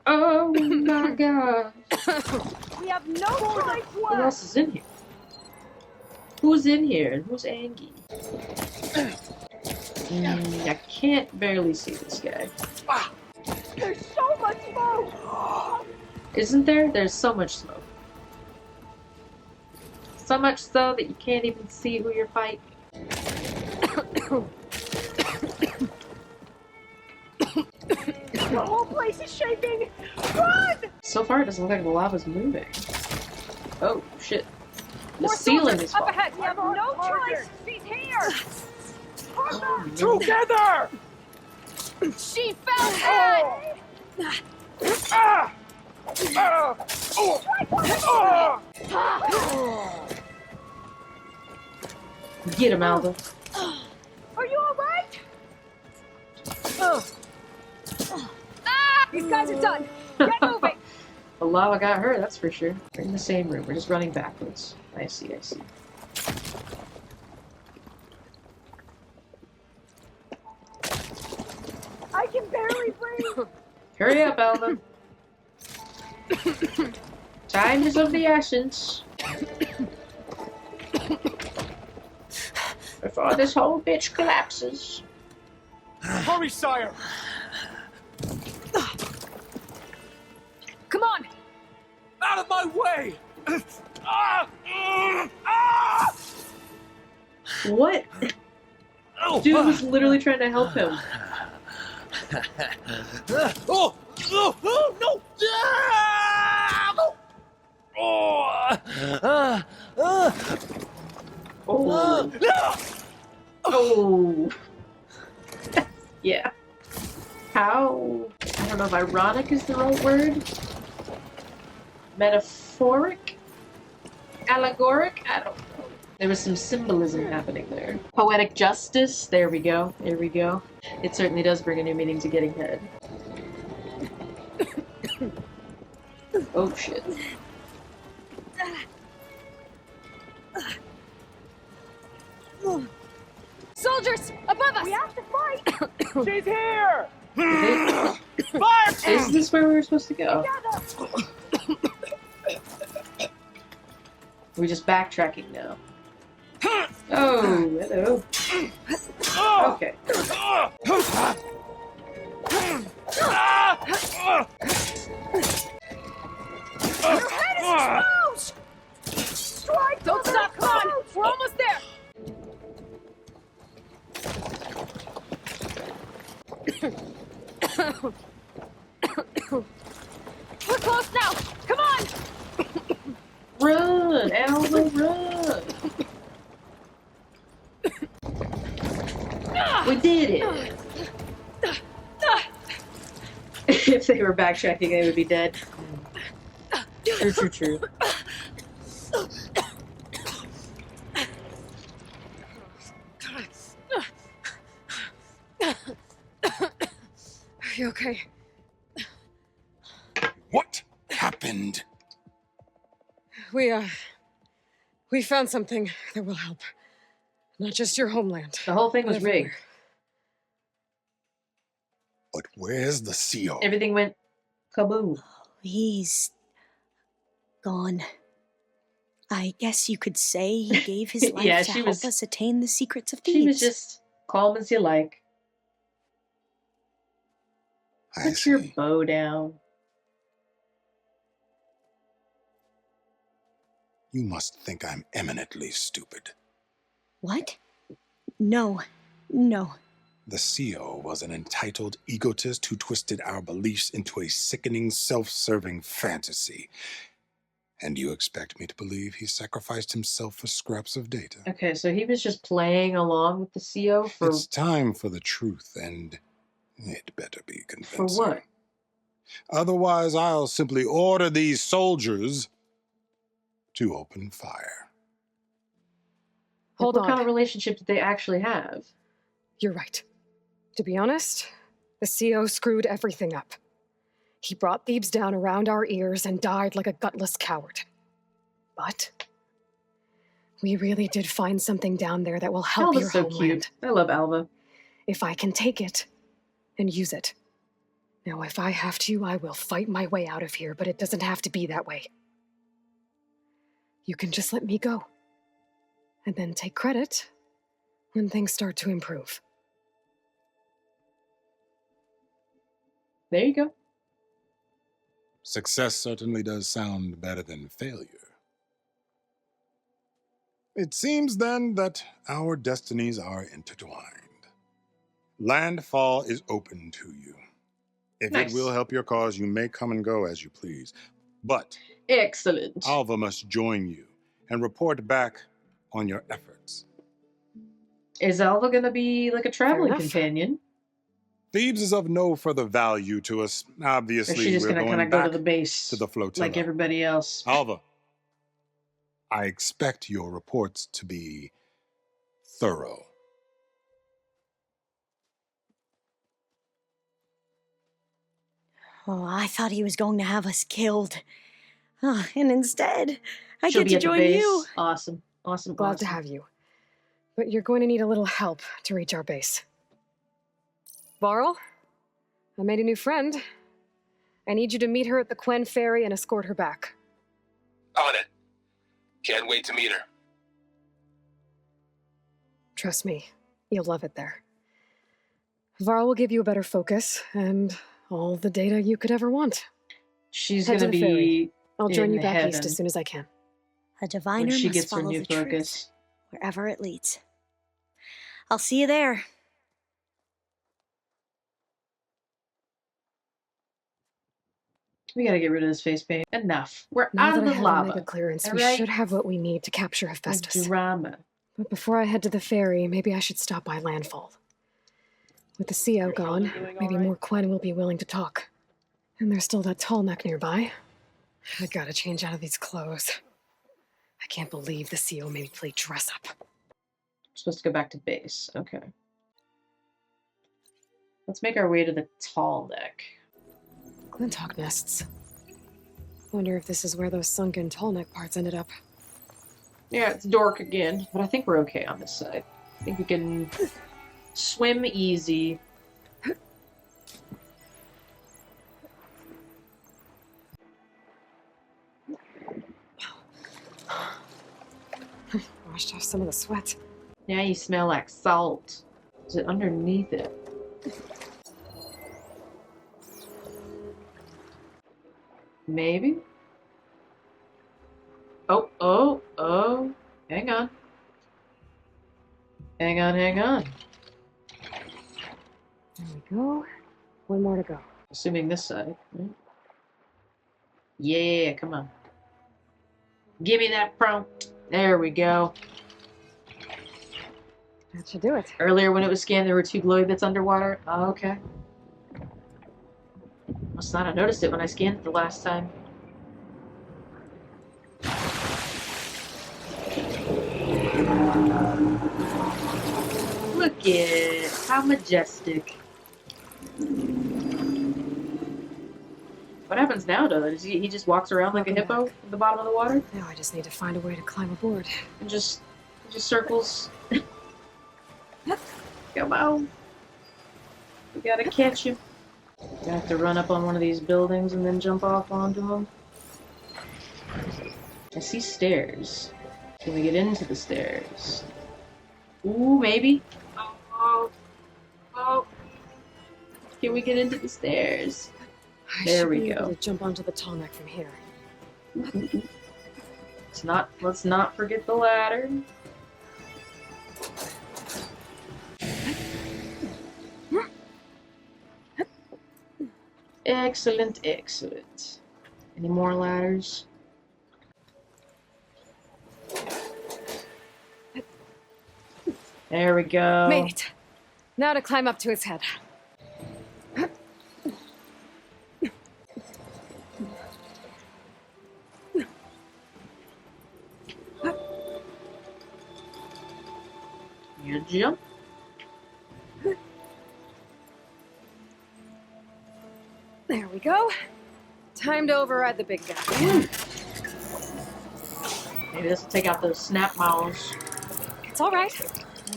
Oh my god. We have no choice. Who else is in here? Who's in here and who's Angie? I can't barely see this guy. There's so much smoke. Isn't there? There's so much smoke. So much so that you can't even see who you're fighting. The whole place is shaking! Run! So far, it doesn't look like the lava's moving. Oh, shit. The More ceiling soldiers is up falling. ahead. We have no choice. She's here. Together! She fell dead. Get him, Alva. Are you all right? These guys are done. Get moving. The lava got her, that's for sure. We're in the same room. We're just running backwards. I see, I see. I can barely breathe. Hurry up, Alva. Time is of the essence. Before this whole bitch collapses. Hurry, sire. Come on. Out of my way! What? Dude was literally trying to help him. Oh! Oh! Oh! No! Ah! No! Oh. Oh. Yeah. How? I don't know if ironic is the right word. Metaphoric? Allegoric? I don't know. There was some symbolism happening there. Poetic justice? There we go. There we go. It certainly does bring a new meaning to getting head. Oh shit. Soldiers, above us! We have to fight! She's here! Fire! Is this where we were supposed to go? We're just backtracking now. Oh, hello. Okay. Your head is exposed! Strike! Don't stop! Come on! We're almost there! We're close now! Come on! Run, Alva, run! We did it! If they were backtracking, they would be dead. True, true, true. Are you okay? What happened? We found something that will help. Not just your homeland. The whole thing was everywhere. rigged. But where's the CO? Everything went kaboom. He's gone. I guess you could say he gave his life Yeah, to she help was- us attain the secrets of Thebes. She was just calm as you like. Put your bow down. You must think I'm eminently stupid. What? No. No. The CO was an entitled egotist who twisted our beliefs into a sickening, self-serving fantasy. And you expect me to believe he sacrificed himself for scraps of data? Okay, so he was just playing along with the CO for... It's time for the truth, and it better be convincing. For what? Otherwise, I'll simply order these soldiers to open fire. Hold what on. kind of relationship did they actually have? You're right. To be honest, the CO screwed everything up. He brought Thebes down around our ears and died like a gutless coward. But we really did find something down there that will help Alva's your so homeland. cute. I love Alva. If I can take it and use it. Now, if I have to, I will fight my way out of here, but it doesn't have to be that way. You can just let me go. And then take credit when things start to improve. There you go. Success certainly does sound better than failure. It seems then that our destinies are intertwined. Landfall is open to you. If Nice. it will help your cause, you may come and go as you please. But excellent. Alva must join you and report back on your efforts. Is Alva gonna be like a traveling companion? Thebes is of no further value to us. Or is Obviously, she just we're gonna kind going of go to back the base to the flotilla. like everybody else? Alva, I expect your reports to be thorough. Oh, I thought he was going to have us killed. Oh, and instead, I She'll get be to at the join base. you. Awesome. Awesome. Glad awesome. to have you. But you're going to need a little help to reach our base. Varl, I made a new friend. I need you to meet her at the Quen Ferry and escort her back. On it. Can't wait to meet her. Trust me, you'll love it there. Varl will give you a better focus and all the data you could ever want. She's Head to gonna the ferry. be. I'll join in you back heaven east as soon as I can. A diviner when she must gets her follow new the truth, focus. wherever it leads. I'll see you there. We gotta get rid of this face paint. Enough. We're Now out that of I the have lava. Omega clearance, All we right? should have what we need to capture Hephaestus. Drama. But before I head to the ferry, maybe I should stop by Landfall. With the CO gone, maybe more Quen will be willing to talk. And there's still that Tallneck nearby. I gotta change out of these clothes. I can't believe the CO made me play dress up. Supposed to go back to base. Okay. Let's make our way to the Tallneck. Glinthawk nests. Wonder if this is where those sunken Tallneck parts ended up. Yeah, it's dark again, but I think we're okay on this side. I think we can swim easy. Washed off some of the sweat. Now you smell like salt. Is it underneath it? Maybe? Oh, oh, oh. Hang on. Hang on, hang on. There we go. One more to go. Assuming this side, right? Yeah, come on. Give me that prompt. There we go. That should do it. Earlier when it was scanned, there were 2 glowy bits underwater. Oh, okay. Must not have noticed it when I scanned it the last time. Look at it. How majestic. What happens now, though? Does he just walks around like a hippo at the bottom of the water? Now I just need to find a way to climb aboard. And just circles. Come on. We gotta catch him. Gonna have to run up on one of these buildings and then jump off onto them. I see stairs. Can we get into the stairs? Ooh, maybe. Oh, oh. Can we get into the stairs? There we be go. able to jump onto the Tallneck from here. Let's not forget the ladder. Excellent, excellent. Any more ladders? There we go. Made it. Now to climb up to its head. You jump. There we go. Time to override the big guy. Maybe this will take out those snap mouths. It's all right.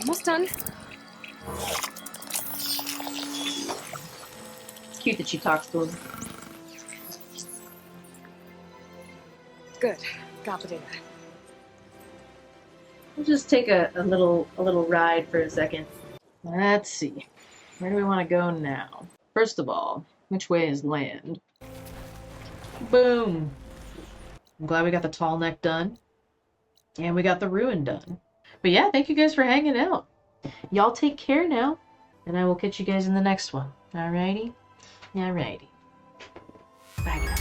Almost done. It's cute that she talks to him. Good. Got the data. We'll just take a little ride for a second. Let's see. Where do we want to go now? First of all, which way is land? Boom! I'm glad we got the Tallneck done. And we got the ruin done. But yeah, thank you guys for hanging out. Y'all take care now. And I will catch you guys in the next one. Alrighty? Alrighty. Bye, guys.